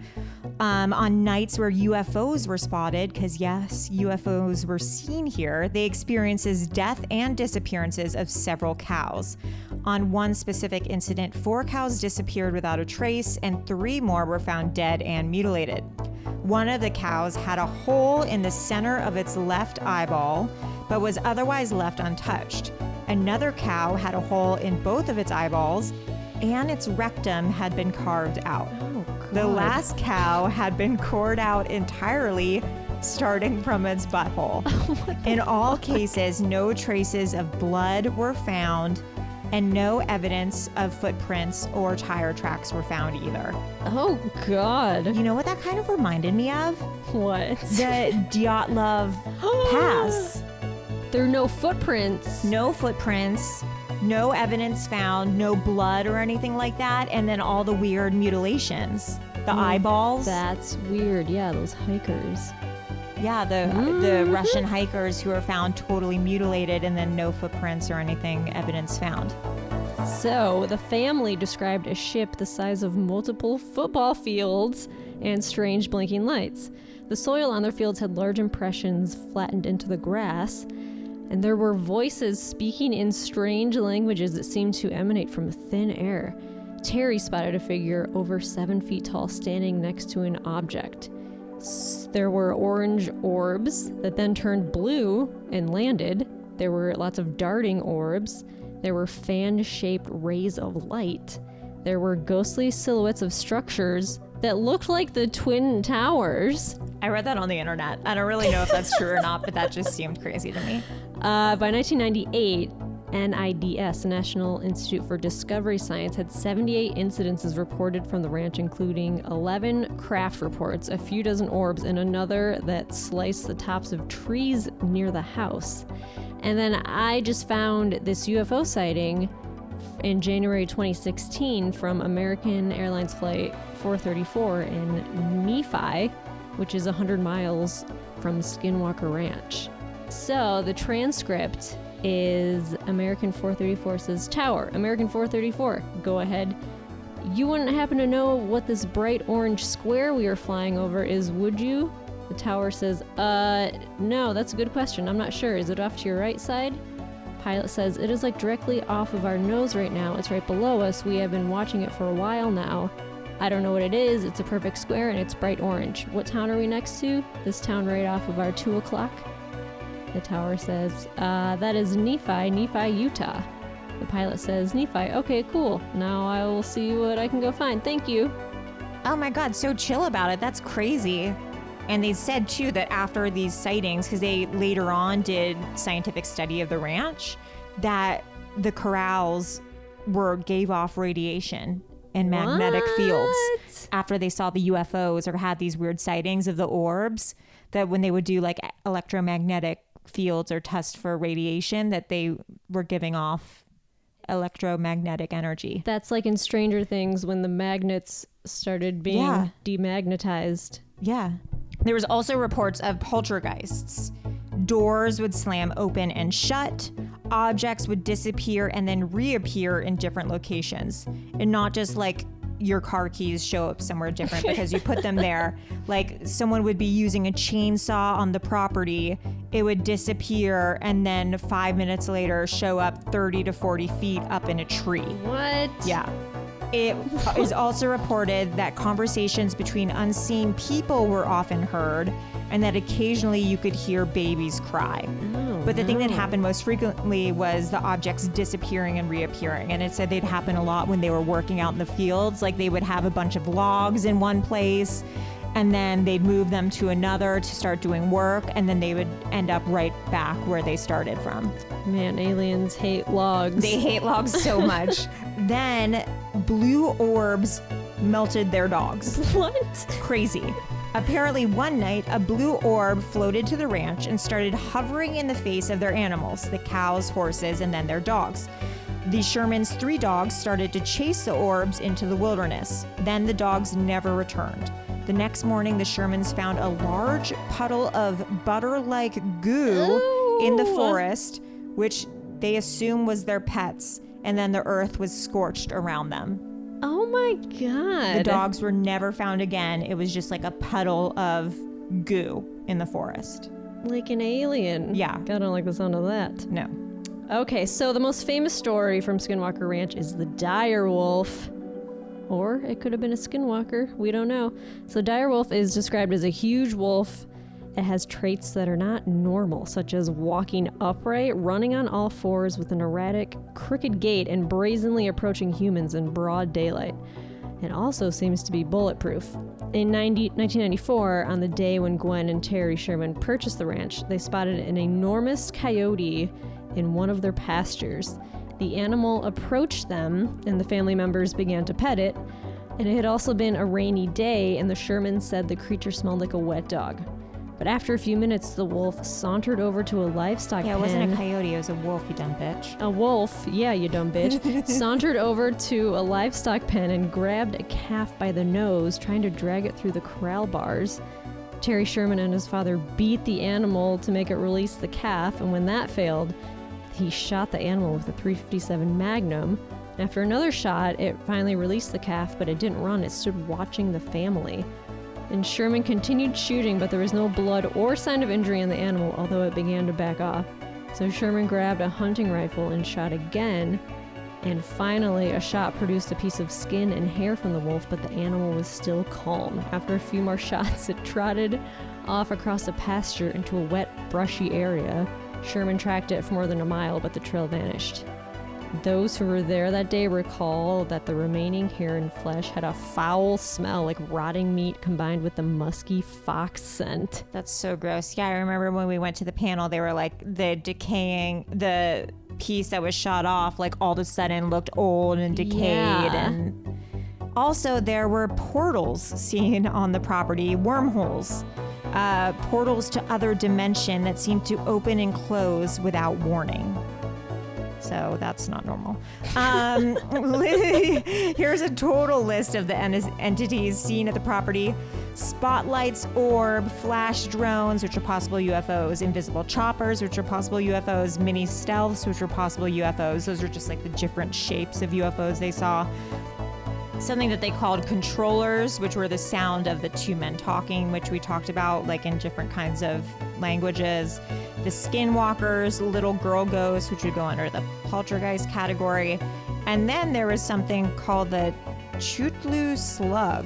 On nights where UFOs were spotted, because yes, UFOs were seen here, they experiences death and disappearances of several cows. On one specific incident, 4 cows disappeared without a trace, and 3 more were found dead and mutilated. One of the cows had a hole in the center of its left eyeball, but was otherwise left untouched. Another cow had a hole in both of its eyeballs, and its rectum had been carved out. Oh, God. The last cow had been cored out entirely, starting from its butthole. In all cases, no traces of blood were found, and no evidence of footprints or tire tracks were found either. Oh, God. You know what that kind of reminded me of? What? The Dyatlov Pass. There are no footprints. No footprints, no evidence found, no blood or anything like that, and then all the weird mutilations. The eyeballs. That's weird. Yeah, those hikers. Yeah, the Russian hikers who are found totally mutilated, and then no footprints or anything evidence found. So the family described a ship the size of multiple football fields and strange blinking lights. The soil on their fields had large impressions flattened into the grass, and there were voices speaking in strange languages that seemed to emanate from thin air. Terry spotted a figure over 7 feet tall standing next to an object. There were orange orbs that then turned blue and landed. There were lots of darting orbs. There were fan-shaped rays of light. There were ghostly silhouettes of structures that looked like the Twin Towers. I read that on the internet. I don't really know if that's true or not, but that just seemed crazy to me. By 1998, NIDS, the National Institute for Discovery Science, had 78 incidences reported from the ranch, including 11 craft reports, a few dozen orbs, and another that sliced the tops of trees near the house. And then I just found this UFO sighting in January 2016 from American Airlines Flight 434 in Nephi, which is 100 miles from Skinwalker Ranch. So the transcript is American 434 says, "Tower, American 434, go ahead. You wouldn't happen to know what this bright orange square we are flying over is, would you?" The tower says, no, that's a good question. I'm not sure. Is it off to your right side? Pilot says, "It is like directly off of our nose right now. It's right below us. We have been watching it for a while now. I don't know what it is. It's a perfect square and it's bright orange. What town are we next to? This town right off of our 2 o'clock. The tower says, that is Nephi, Utah. The pilot says, "Nephi, okay, cool. Now I will see what I can go find. Thank you." Oh my God, so chill about it. That's crazy. And they said too that after these sightings, because they later on did scientific study of the ranch, that the corrals gave off radiation and magnetic fields after they saw the UFOs or had these weird sightings of the orbs, that when they would do like electromagnetic fields or test for radiation, that they were giving off electromagnetic energy. That's like in Stranger Things when the magnets started being demagnetized. Yeah. There was also reports of poltergeists. Doors would slam open and shut. Objects would disappear and then reappear in different locations. And not just like your car keys show up somewhere different because you put them there. Like someone would be using a chainsaw on the property. It would disappear and then 5 minutes later show up 30 to 40 feet up in a tree. What? Yeah. It is also reported that conversations between unseen people were often heard and that occasionally you could hear babies cry. But the thing that happened most frequently was the objects disappearing and reappearing. And it said they'd happen a lot when they were working out in the fields. Like they would have a bunch of logs in one place and then they'd move them to another to start doing work. And then they would end up right back where they started from. Man, aliens hate logs. They hate logs so much. Then blue orbs melted their dogs. What? Crazy. Apparently one night, a blue orb floated to the ranch and started hovering in the face of their animals, the cows, horses, and then their dogs. The Shermans' 3 dogs started to chase the orbs into the wilderness. Then the dogs never returned. The next morning, the Shermans found a large puddle of butter-like goo in the forest, which they assume was their pets, and then the earth was scorched around them. Oh my God. The dogs were never found again. It was just like a puddle of goo in the forest. Like an alien. Yeah. I don't like the sound of that. No. Okay, so the most famous story from Skinwalker Ranch is the dire wolf. Or it could have been a skinwalker. We don't know. So dire wolf is described as a huge wolf, it has traits that are not normal, such as walking upright, running on all fours with an erratic, crooked gait, and brazenly approaching humans in broad daylight. It also seems to be bulletproof. In 1994, on the day when Gwen and Terry Sherman purchased the ranch, they spotted an enormous coyote in one of their pastures. The animal approached them, and the family members began to pet it. And it had also been a rainy day, and the Shermans said the creature smelled like a wet dog. But after a few minutes, the wolf sauntered over to a livestock pen. Yeah, it wasn't a coyote, it was a wolf, you dumb bitch. A wolf, yeah, you dumb bitch, sauntered over to a livestock pen and grabbed a calf by the nose, trying to drag it through the corral bars. Terry Sherman and his father beat the animal to make it release the calf, and when that failed, he shot the animal with a .357 Magnum. After another shot, it finally released the calf, but it didn't run. It stood watching the family. And Sherman continued shooting, but there was no blood or sign of injury in the animal, although it began to back off. So Sherman grabbed a hunting rifle and shot again. And finally, a shot produced a piece of skin and hair from the wolf, but the animal was still calm. After a few more shots, it trotted off across a pasture into a wet, brushy area. Sherman tracked it for more than a mile, but the trail vanished. Those who were there that day recall that the remaining hair and flesh had a foul smell like rotting meat combined with the musky fox scent. That's so gross. Yeah, I remember when we went to the panel, they were like, the piece that was shot off, like all of a sudden looked old and decayed. Yeah. And also there were portals seen on the property, wormholes. Portals to other dimension that seemed to open and close without warning. So that's not normal. Here's a total list of the entities seen at the property. Spotlights, orb, flash drones, which are possible UFOs, invisible choppers, which are possible UFOs, mini stealths, which are possible UFOs. Those are just like the different shapes of UFOs they saw. Something that they called controllers, which were the sound of the two men talking, which we talked about like in different kinds of languages. The skinwalkers, little girl ghosts, which would go under the poltergeist category. And then there was something called the Chutlu slug,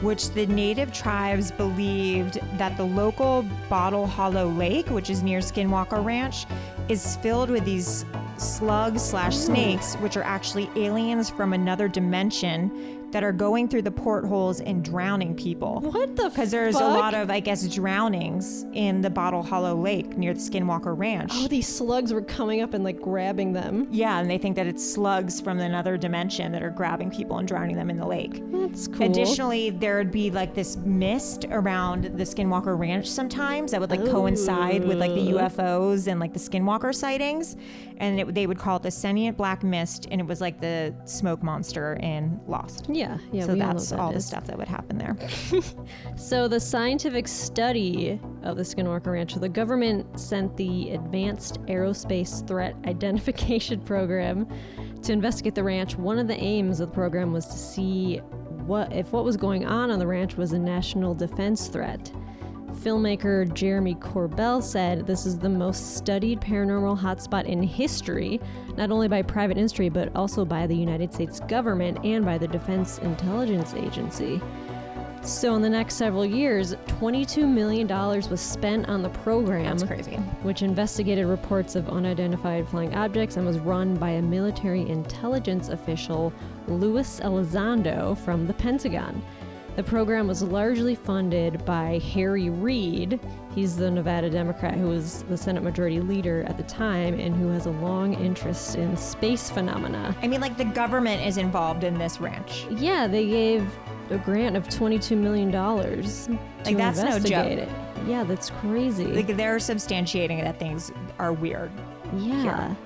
which the native tribes believed that the local Bottle Hollow Lake, which is near Skinwalker Ranch, is filled with these slugs/snakes, which are actually aliens from another dimension that are going through the portholes and drowning people. What the fuck? Because there's a lot of, I guess, drownings in the Bottle Hollow Lake near the Skinwalker Ranch. Oh, these slugs were coming up and like grabbing them. Yeah, and they think that it's slugs from another dimension that are grabbing people and drowning them in the lake. That's cool. Additionally, there would be like this mist around the Skinwalker Ranch sometimes that would like coincide with like the UFOs and like the Skinwalker sightings. And they would call it the sentient black mist, and it was like the smoke monster in Lost. Yeah. So we that's all know all that the is. stuff that would happen there. So the scientific study of the Skinwalker Ranch, the government sent the Advanced Aerospace Threat Identification Program to investigate the ranch. One of the aims of the program was to see if what was going on the ranch was a national defense threat. Filmmaker Jeremy Corbell said this is the most studied paranormal hotspot in history, not only by private industry, but also by the United States government and by the Defense Intelligence Agency. So in the next several years, $22 million was spent on the program. That's crazy. Which investigated reports of unidentified flying objects and was run by a military intelligence official, Luis Elizondo, from the Pentagon. The program was largely funded by Harry Reid. He's the Nevada Democrat who was the Senate Majority Leader at the time and who has a long interest in space phenomena. I mean, like the government is involved in this ranch. Yeah, they gave a grant of $22 million to that's no investigate joke. it. Yeah, that's crazy. Like they're substantiating that things are weird. Yeah. Here.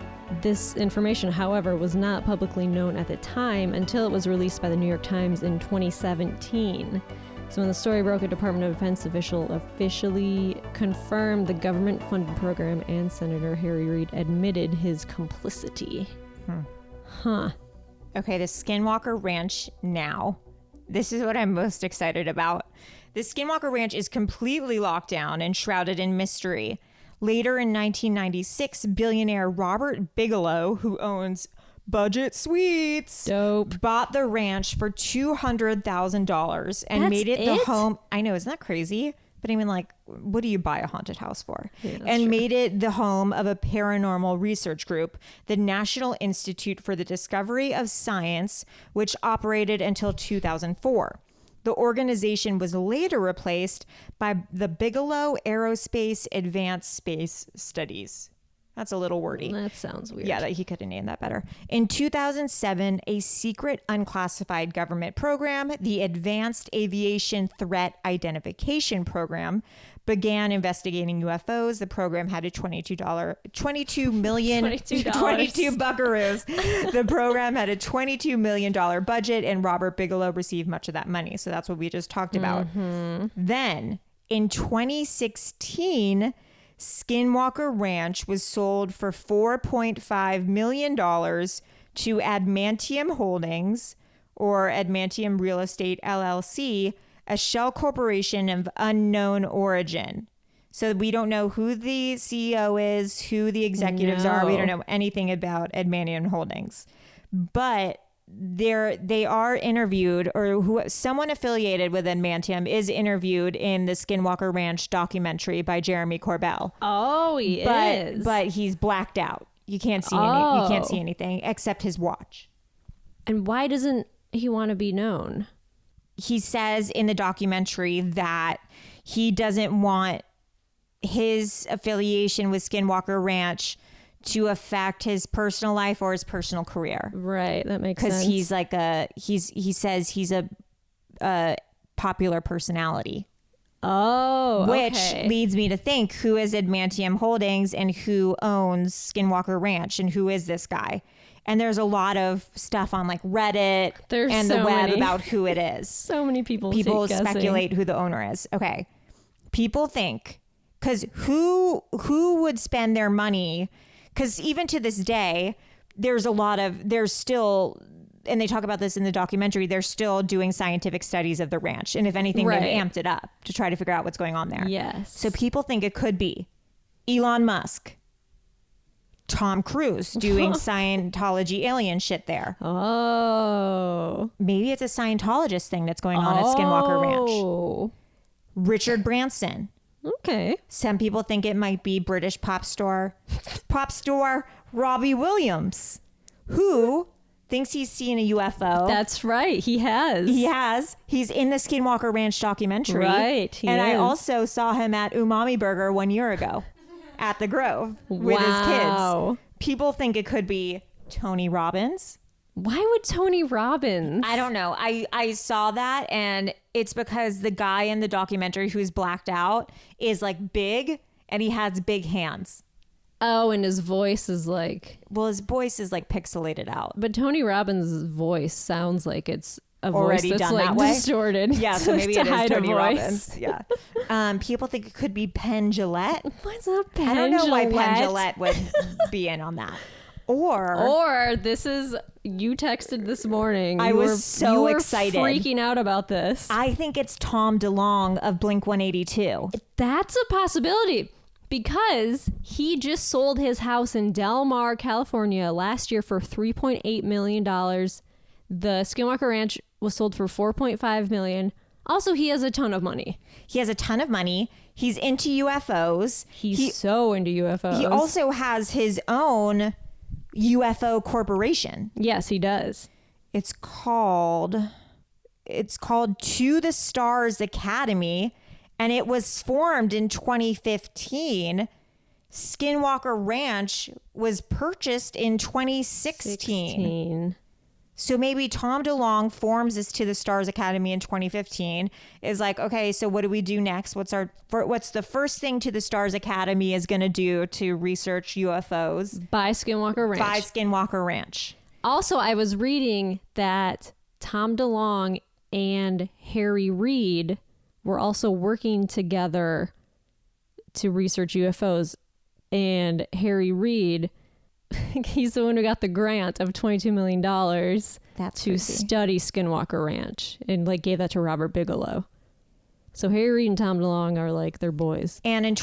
This information, however, was not publicly known at the time until it was released by the New York Times in 2017. So when the story broke, a Department of Defense official officially confirmed the government-funded program, and Senator Harry Reid admitted his complicity. Okay, the Skinwalker Ranch now. This is what I'm most excited about. The Skinwalker Ranch is completely locked down and shrouded in mystery. Later in 1996, billionaire Robert Bigelow, who owns Budget Suites, bought the ranch for $200,000 and made it the home. I know, isn't that crazy? But even like, what do you buy a haunted house for? Yeah, and true. made it the home of a paranormal research group, the National Institute for the Discovery of Science, which operated until 2004. The organization was later replaced by the Bigelow Aerospace Advanced Space Studies. That's a little wordy. That sounds weird. Yeah, he could have named that better. In 2007, a secret unclassified government program, the Advanced Aviation Threat Identification Program, began investigating UFOs. The program had a $22 buckaroos. The program had a $22 million budget, and Robert Bigelow received much of that money. So that's what we just talked about. Then in 2016, Skinwalker Ranch was sold for $4.5 million to Adamantium Holdings, or Adamantium Real Estate LLC, a shell corporation of unknown origin. So we don't know who the CEO is, who the executives are. We don't know anything about Adamantium Holdings. But they are interviewed, or someone affiliated with Adamantium is interviewed in the Skinwalker Ranch documentary by Jeremy Corbell. Oh, he is. But he's blacked out. You can't see you can't see anything except his watch. And why doesn't he want to be known? He says in the documentary that he doesn't want his affiliation with Skinwalker Ranch to affect his personal life or his personal career. Right, that makes sense. Because he's like he says he's a popular personality. Oh, okay. Which leads me to think, who is Adamantium Holdings and who owns Skinwalker Ranch and who is this guy? And there's a lot of stuff on like Reddit and the web about who it is. So many people speculate who the owner is. Okay. People think, because who would spend their money? Because even to this day, there's still, and they talk about this in the documentary, they're still doing scientific studies of the ranch. And if anything, they've amped it up to try to figure out what's going on there. Yes. So people think it could be Elon Musk, Tom Cruise doing Scientology alien shit there. Oh. Maybe it's a Scientologist thing that's going on at Skinwalker Ranch. Richard Branson. Okay. Some people think it might be British pop star Robbie Williams, who thinks he's seen a UFO. That's right. He has. He's in the Skinwalker Ranch documentary. Right. I also saw him at Umami Burger 1 year ago at the Grove with his kids. People think it could be Tony Robbins. Why would Tony Robbins? I don't know. I saw that, and it's because the guy in the documentary who's blacked out is like big, and he has big hands. Oh, and his voice is like... Well, his voice is like pixelated out. But Tony Robbins' voice sounds like it's a already voice that's done like that way. Distorted. Yeah, so maybe it is Tony Robbins. Yeah. People think it could be Penn Jillette. What's up, Penn I don't know why Penn Jillette? Jillette would be in on that. Or this is, you texted this morning. I was so excited. Freaking out about this. I think it's Tom DeLonge of Blink-182. That's a possibility, because he just sold his house in Del Mar, California last year for $3.8 million. The Skinwalker Ranch was sold for $4.5 million. Also, he has a ton of money. He's into UFOs. He's so into UFOs. He also has his own UFO corporation. Yes, he does. It's called To the Stars Academy, and it was formed in 2015. Skinwalker Ranch was purchased in 2016. So maybe Tom DeLonge forms this To the Stars Academy in 2015, is like, okay, so what do we do next? What's the first thing To the Stars Academy is going to do to research UFOs? Buy Skinwalker Ranch. Also, I was reading that Tom DeLonge and Harry Reid were also working together to research UFOs. And Harry Reid, he's the one who got the grant of $22 million to study Skinwalker Ranch, and like gave that to Robert Bigelow. So Harry Reid and Tom DeLonge are like, they're boys. And in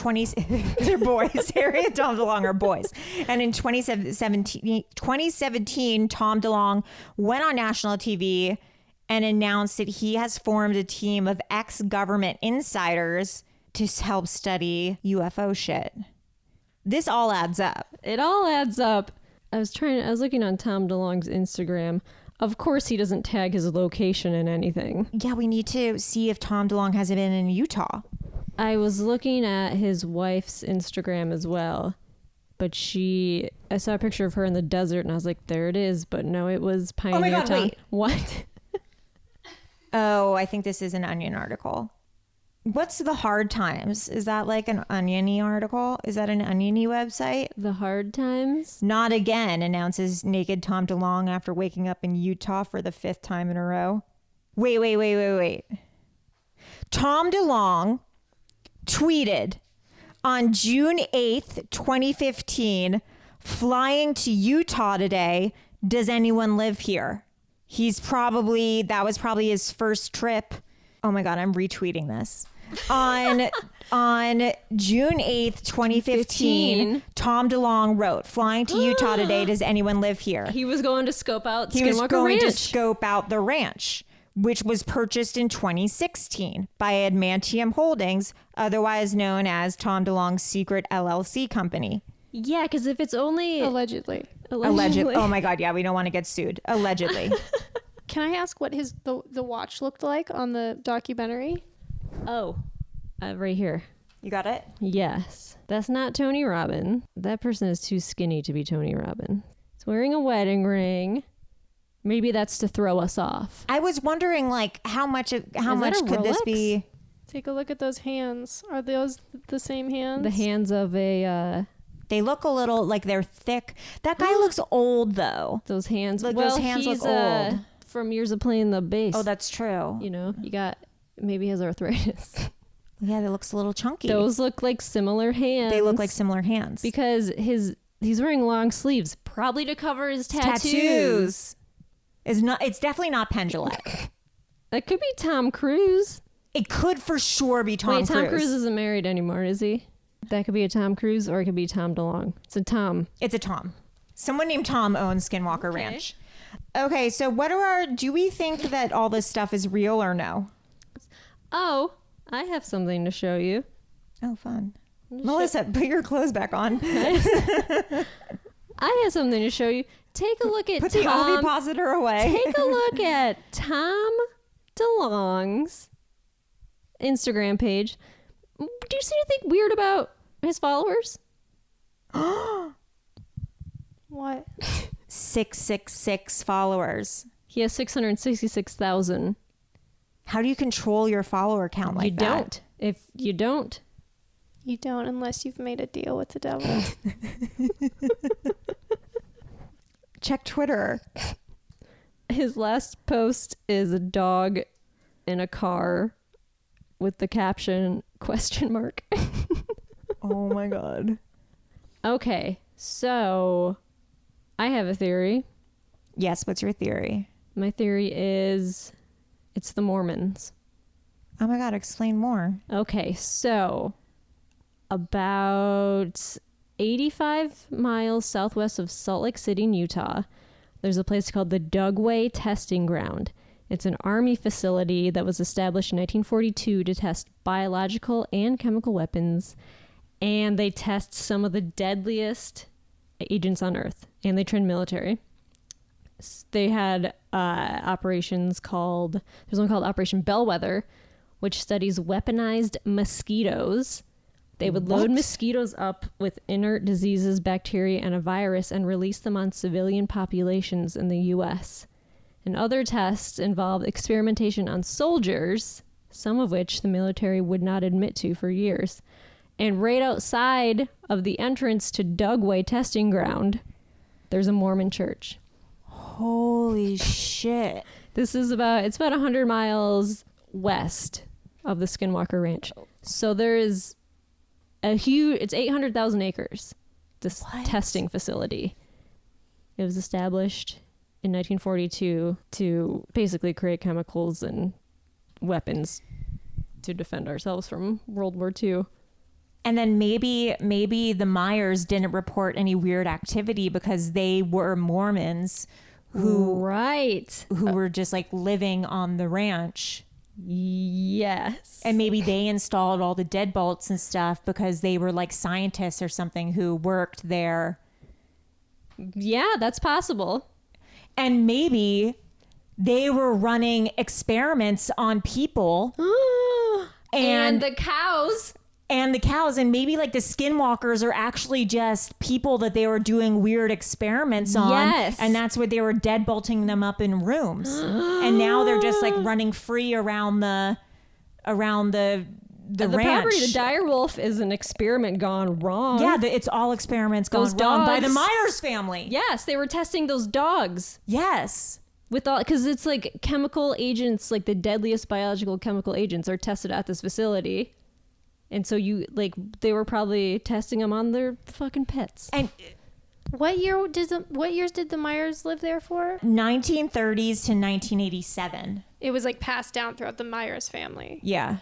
they're boys. Harry and Tom DeLonge are boys. And in 2017, Tom DeLonge went on national TV and announced that he has formed a team of ex-government insiders to help study UFO shit. This all adds up. It all adds up. I was looking on Tom DeLonge's Instagram. Of course he doesn't tag his location in anything. Yeah, we need to see if Tom DeLonge has been in Utah. I was looking at his wife's Instagram as well, but I saw a picture of her in the desert and I was like, there it is. But no, it was Pioneer Oh my God, Town. wait. What? Oh, I think this is an Onion article. What's the Hard Times? Is that like an Onion-y article? Is that an Onion-y website? The Hard Times? Not again, announces naked Tom DeLonge after waking up in Utah for the 5th time in a row. Wait. Tom DeLonge tweeted on June 8th, 2015, flying to Utah today. Does anyone live here? That was probably his first trip. Oh my God, I'm retweeting this. On June 8th, 2015, Tom DeLonge wrote, flying to Utah today. Does anyone live here? He was going to scope out Skinwalker Ranch. He was going to scope out the ranch, which was purchased in 2016 by Adamantium Holdings, otherwise known as Tom DeLonge's secret LLC company. Yeah, because if it's only... Allegedly. Oh my God, yeah, we don't want to get sued. Allegedly. Can I ask what the watch looked like on the documentary? Oh, right here. You got it? Yes. That's not Tony Robbins. That person is too skinny to be Tony Robbins. He's wearing a wedding ring. Maybe that's to throw us off. I was wondering, like, how much could this be? Take a look at those hands. Are those the same hands? The hands of a... They look a little like they're thick. That guy looks old, though. Those hands. Like, those hands look old. From years of playing the bass. Oh, that's true. You know, maybe he has arthritis. Yeah, that looks a little chunky. Those look like similar hands. They look like similar hands. Because he's wearing long sleeves, probably to cover his tattoos. It's definitely not Penn Jillette. That could be Tom Cruise. It could for sure be Tom Cruise. Tom Cruise isn't married anymore, is he? That could be a Tom Cruise or it could be Tom DeLonge. It's a Tom. It's a Tom. Someone named Tom owns Skinwalker Ranch. Okay, so do we think that all this stuff is real or no? Oh, I have something to show you. Oh, fun. Melissa, put your clothes back on. I have something to show you. Take a look at Put the ovipositor away. Take a look at Tom DeLonge's Instagram page. Do you see anything weird about his followers? What? 666 followers. He has 666,000. How do you control your follower count like that? You don't. If you don't. You don't unless you've made a deal with the devil. Check Twitter. His last post is a dog in a car with the caption ? Oh my God. Okay, so I have a theory. Yes, what's your theory? My theory is it's the Mormons. Oh my God, explain more. Okay, so about 85 miles southwest of Salt Lake City in Utah, there's a place called the Dugway Testing Ground. It's an Army facility that was established in 1942 to test biological and chemical weapons, and they test some of the deadliest agents on Earth, and they train military. They had operations there's one called Operation Bellwether, which studies weaponized mosquitoes. They would load mosquitoes up with inert diseases, bacteria, and a virus and release them on civilian populations in the U.S. And other tests involved experimentation on soldiers, some of which the military would not admit to for years. And right outside of the entrance to Dugway Testing Ground, there's a Mormon church. Holy shit. It's about 100 miles west of the Skinwalker Ranch. So there is it's 800,000 acres, this testing facility. It was established in 1942 to basically create chemicals and weapons to defend ourselves from World War II. And then maybe the Myers didn't report any weird activity because they were Mormons who were just like living on the ranch. Yes. And maybe they installed all the deadbolts and stuff because they were like scientists or something who worked there. Yeah, that's possible. And maybe they were running experiments on people. And the cows. And the cows. And maybe like the skinwalkers are actually just people that they were doing weird experiments on. Yes. And that's what they were deadbolting them up in rooms. And now they're just like running free around the ranch. Property, the dire wolf is an experiment gone wrong. Yeah, it's all experiments gone wrong by the Myers family. Yes, they were testing those dogs. Yes. With all, because it's like chemical agents, like the deadliest biological chemical agents are tested at this facility. And so they were probably testing them on their fucking pets. And what years did the Myers live there for? 1930s to 1987. It was like passed down throughout the Myers family. Yeah.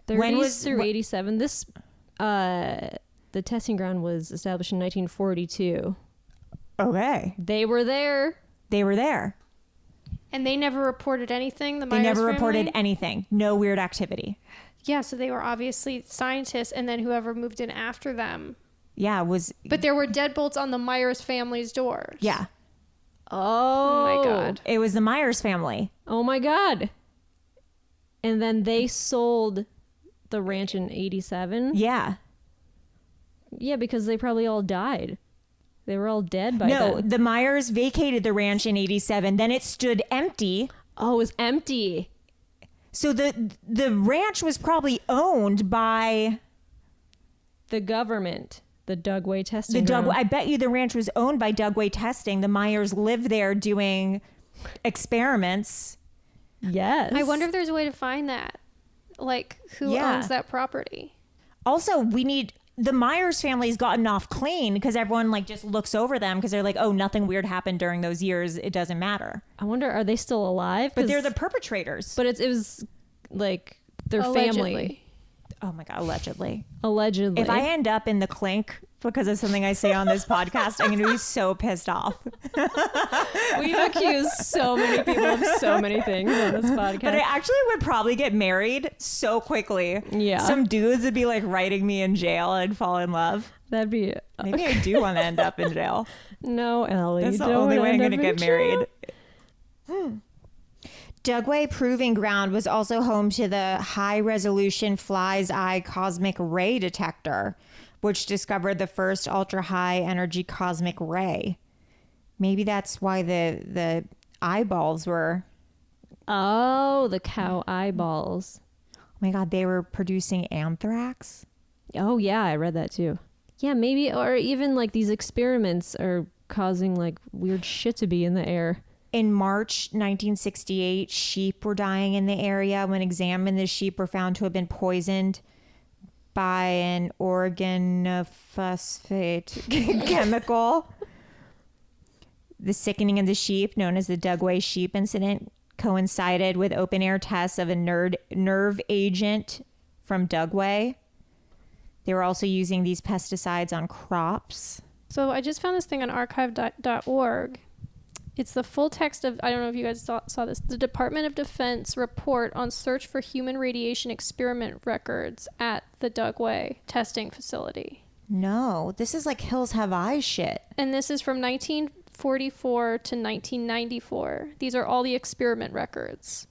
30s through 87. This, the testing ground was established in 1942. Okay. They were there. And they never reported anything? The Myers They never family? reported anything. No weird activity. Yeah, so they were obviously scientists, and then whoever moved in after them. Yeah, But there were deadbolts on the Myers family's doors. Yeah. Oh my God. It was the Myers family. Oh my God. And then they sold the ranch in 87? Yeah. Yeah, because they probably all died. They were all dead by then. No, the Myers vacated the ranch in 87. Then it stood empty. Oh, it was empty. So the ranch was probably owned by the government. The Dugway testing ground. I bet you the ranch was owned by Dugway Testing. The Myers lived there doing experiments. Yes. I wonder if there's a way to find that. Like, who owns that property? Also, the Myers family's gotten off clean because everyone like just looks over them because they're like, oh, nothing weird happened during those years. It doesn't matter. I wonder, are they still alive? But they're the perpetrators. But it was like their family. Oh my God, allegedly. Allegedly. If I end up in the clink because of something I say on this podcast, I'm going to be so pissed off. We've accused so many people of so many things on this podcast. But I actually would probably get married so quickly. Yeah. Some dudes would be like writing me in jail and fall in love. That'd be... Maybe I do want to end up in jail. No, Ellie. That's the only way I'm going to get married. Dugway Proving Ground was also home to the high-resolution Fly's Eye cosmic ray detector, which discovered the first ultra-high energy cosmic ray. Maybe that's why the eyeballs were... Oh, the cow eyeballs. Oh my God, they were producing anthrax? Oh, yeah, I read that too. Yeah, maybe, or even like these experiments are causing like weird shit to be in the air. In March 1968, sheep were dying in the area. When examined, the sheep were found to have been poisoned by an organophosphate chemical. The sickening of the sheep, known as the Dugway sheep incident, coincided with open-air tests of a nerve agent from Dugway. They were also using these pesticides on crops. So I just found this thing on archive.org. It's the full text of, I don't know if you guys saw this, the Department of Defense report on search for human radiation experiment records at the Dugway testing facility. No, this is like Hills Have Eyes shit. And this is from 1944 to 1994. These are all the experiment records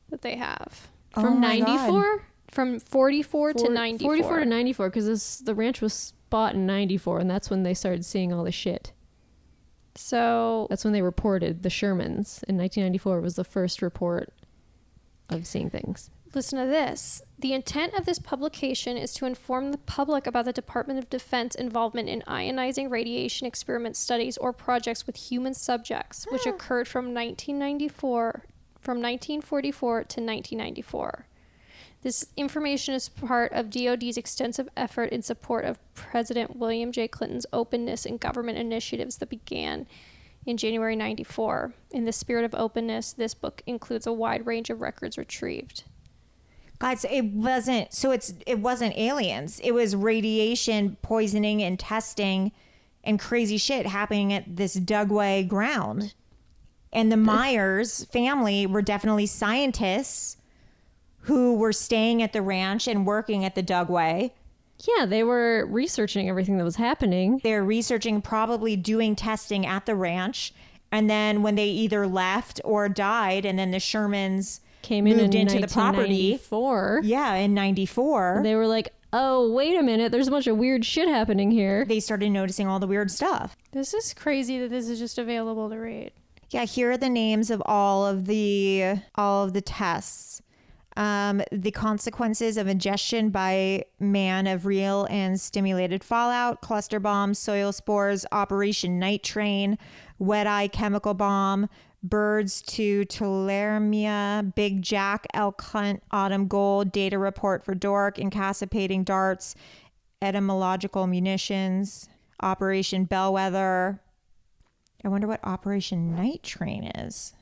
that they have. From 94? From 44 to 94. 44 to 94, because the ranch was bought in 94, and that's when they started seeing all the shit. So that's when they reported the Shermans. In 1994 was the first report of seeing things. Listen to this. The intent of this publication is to inform the public about the Department of Defense involvement in ionizing radiation experiment studies or projects with human subjects, which occurred from 1944 to 1994. This information is part of DoD's extensive effort in support of President William J. Clinton's openness and government initiatives that began in January 94. In the spirit of openness, this book includes a wide range of records retrieved. Guys, it wasn't aliens. It was radiation poisoning and testing and crazy shit happening at this Dugway ground. And the Myers family were definitely scientists who were staying at the ranch and working at the Dugway. Yeah, they were researching everything that was happening. They're researching, probably doing testing at the ranch. And then when they either left or died, and then the Shermans came in moved into the property. 1994. Yeah, in 94. They were like, oh, wait a minute, there's a bunch of weird shit happening here. They started noticing all the weird stuff. This is crazy that this is just available to read. Yeah, here are the names of all of the tests. The consequences of ingestion by man of real and stimulated fallout, cluster bombs, soil spores, Operation Night Train, wet eye chemical bomb, birds to tularemia, Big Jack, elk hunt, autumn gold, data report for dork, incapacitating darts, etymological munitions, Operation Bellwether. I wonder what Operation Night Train is.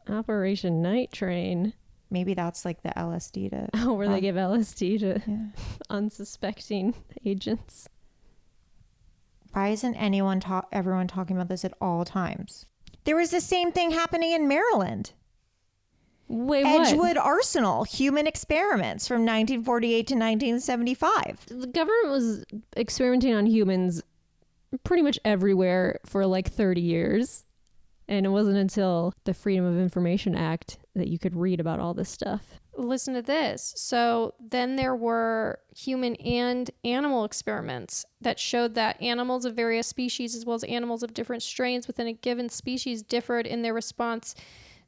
Operation Night Train. Maybe that's like the LSD to... Oh, where they give LSD to unsuspecting agents. Why isn't everyone talking about this at all times? There was the same thing happening in Maryland. Wait, Edgewood what? Arsenal, human experiments from 1948 to 1975. The government was experimenting on humans pretty much everywhere for like 30 years. And it wasn't until the Freedom of Information Act that you could read about all this stuff. Listen to this. So then there were human and animal experiments that showed that animals of various species, as well as animals of different strains within a given species, differed in their response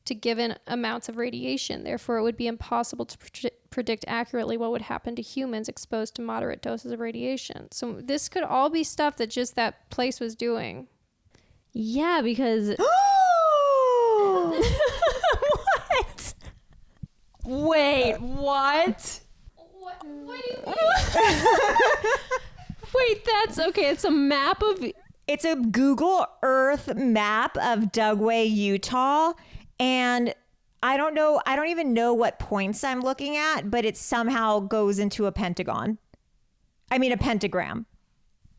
to given amounts of radiation. Therefore, it would be impossible to predict accurately what would happen to humans exposed to moderate doses of radiation. So this could all be stuff that just that place was doing. Yeah, because... What? Wait, what? What do you mean? Wait, that's okay. It's a map of... It's a Google Earth map of Dugway, Utah. And I don't even know what points I'm looking at, but it somehow goes into a pentagon. I mean, a pentagram.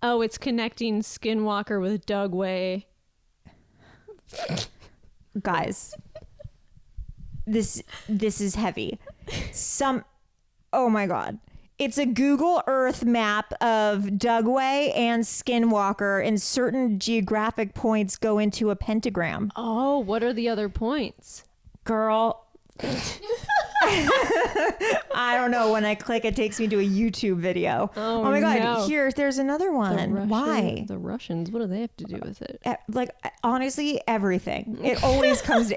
Oh, it's connecting Skinwalker with Dugway. Guys, this is heavy. Oh my God. It's a Google Earth map of Dugway and Skinwalker, and certain geographic points go into a pentagram. Oh, what are the other points? Girl. I don't know. When I click, it takes me to a YouTube video. Oh my God. No. There's another one. Why? The Russians, what do they have to do with it? Like, honestly, everything. It always comes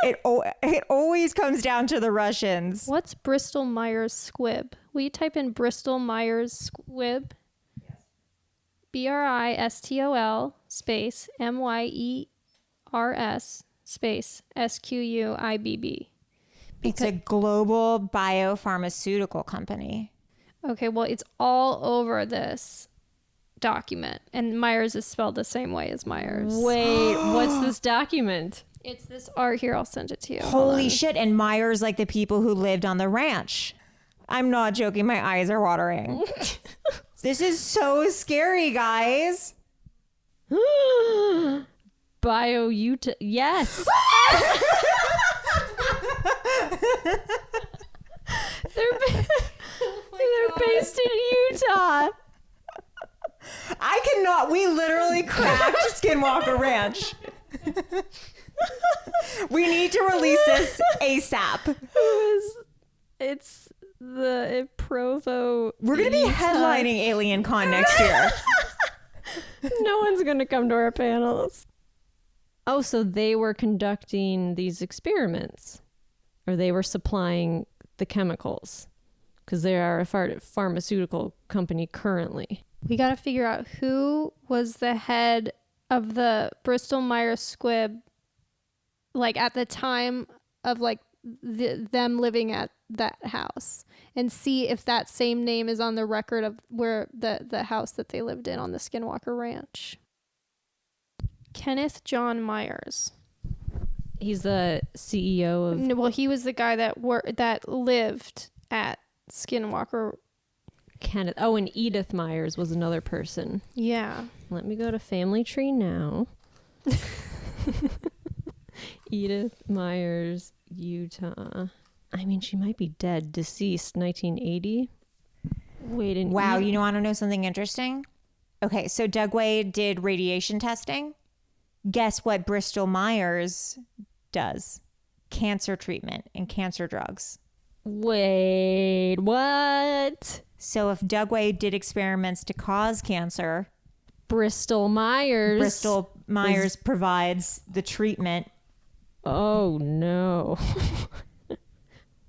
down to the Russians. What's Bristol Myers Squibb? Will you type in Bristol Myers Squibb? Yes. BRISTOL space MYERS space SQUIBB. It's a global biopharmaceutical company. Okay, well, it's all over this document, and Myers is spelled the same way as Myers. Wait, what's this document? It's this art here. I'll send it to you. Holy shit. And Myers, like the people who lived on the ranch. I'm not joking. My eyes are watering. This is so scary, guys. Utah. Yes. They're based in Utah. I cannot. We literally cracked Skinwalker Ranch. We need to release this ASAP. It's the Provo. We're going to be headlining AlienCon next year. No one's going to come to our panels. Oh, so they were conducting these experiments, or they were supplying the chemicals, because they are a pharmaceutical company currently. We got to figure out who was the head of the Bristol Myers Squibb, like at the time of like them living at that house, and see if that same name is on the record of where the house that they lived in on the Skinwalker Ranch. Kenneth John Myers. He's the CEO of... Well, he was the guy that lived at Skinwalker. Kenneth. Oh, and Edith Myers was another person. Yeah. Let me go to Family Tree now. Edith Myers, Utah. I mean, she might be dead, deceased, 1980. Wait, and wow, you want to know something interesting? Okay, so Dugway did radiation testing. Guess what Bristol Myers does? Cancer treatment and cancer drugs. Wait, what? So if Dugway did experiments to cause cancer, Bristol Myers provides the treatment. Oh no.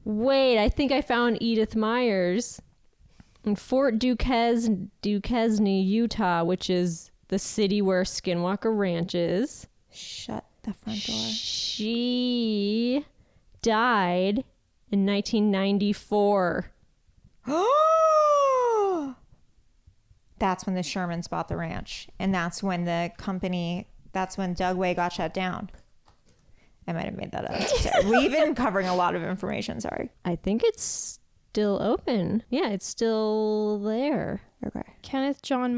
Wait, I think I found Edith Myers in Fort Duquesne, Utah, which is the city where Skinwalker Ranch is. Shut the front door. She died in 1994. That's when the Shermans bought the ranch. And that's when Dugway got shut down. I might have made that up. Sorry. We've been covering a lot of information. Sorry. I think it's still open. Yeah, it's still there. Okay. Kenneth John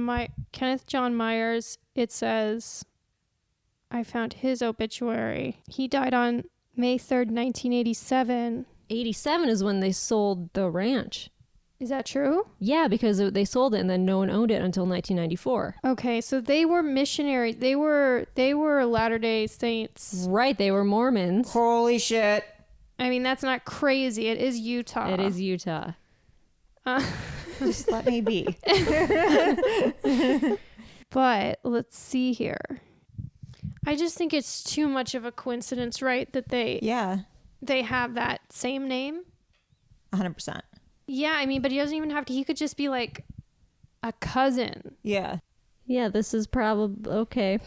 Myers, it says, I found his obituary. He died on May 3rd, 1987. 87 is when they sold the ranch. Is that true? Yeah, because they sold it and then no one owned it until 1994. Okay, so they were missionaries. They were Latter-day Saints. Right, they were Mormons. Holy shit. I mean, that's not crazy. It is Utah. It is Utah. Just let me be. But let's see here. I just think it's too much of a coincidence, right? That they have that same name. 100%. Yeah, I mean, but he doesn't even have to. He could just be like a cousin. Yeah. Yeah, this is probably okay.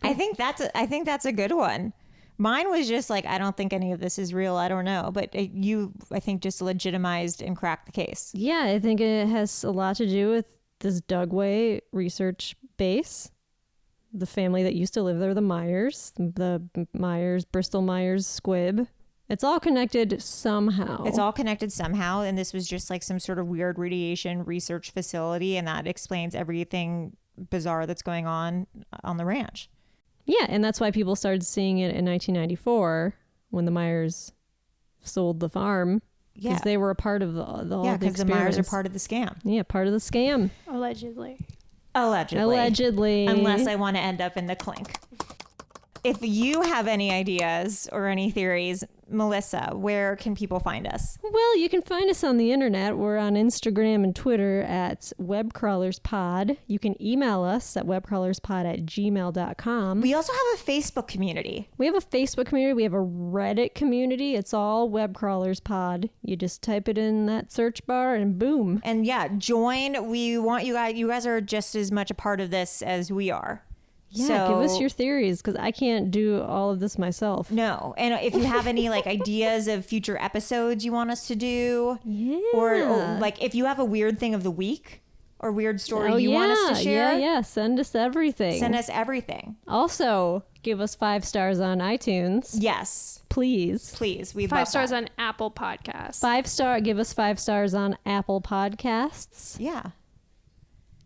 I think that's a good one. Mine was just like, I don't think any of this is real. I don't know. But I think just legitimized and cracked the case. Yeah, I think it has a lot to do with this Dugway research base. The family that used to live there, the Myers, Bristol Myers squib. It's all connected somehow. And this was just like some sort of weird radiation research facility, and that explains everything bizarre that's going on the ranch. Yeah, and that's why people started seeing it in 1994 when the Myers sold the farm. Yeah. Because they were a part of the yeah, because the Myers are part of the scam. Yeah, part of the scam. Allegedly. Unless I want to end up in the clink. If you have any ideas or any theories, Melissa, where can people find us? Well, you can find us on the internet. We're on Instagram and Twitter at webcrawlerspod. You can email us at webcrawlerspod@gmail.com. We also have a Facebook community. We have a Reddit community. It's all webcrawlerspod. You just type it in that search bar and boom. And yeah, join. We want you guys. You guys are just as much a part of this as we are. Yeah, give us your theories, because I can't do all of this myself. No. And if you have any like ideas of future episodes you want us to do, or like if you have a weird thing of the week or weird story want us to share, send us everything. Also, give us 5 stars on iTunes. Yes, please. We 5 stars on Apple Podcasts. Give us 5 stars on Apple Podcasts. Yeah,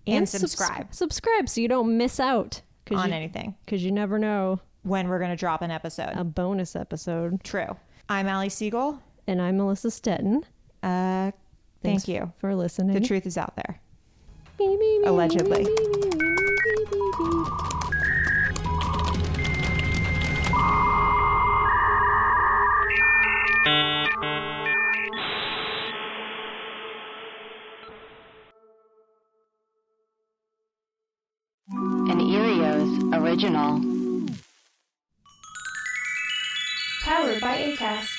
and subscribe. Subscribe so you don't miss out on anything, because you never know when we're going to drop an episode, a bonus episode. True. I'm Allie Siegel, and I'm Melissa Stetton. Thank you for listening. The truth is out there, allegedly. An Earios original. Powered by Acast.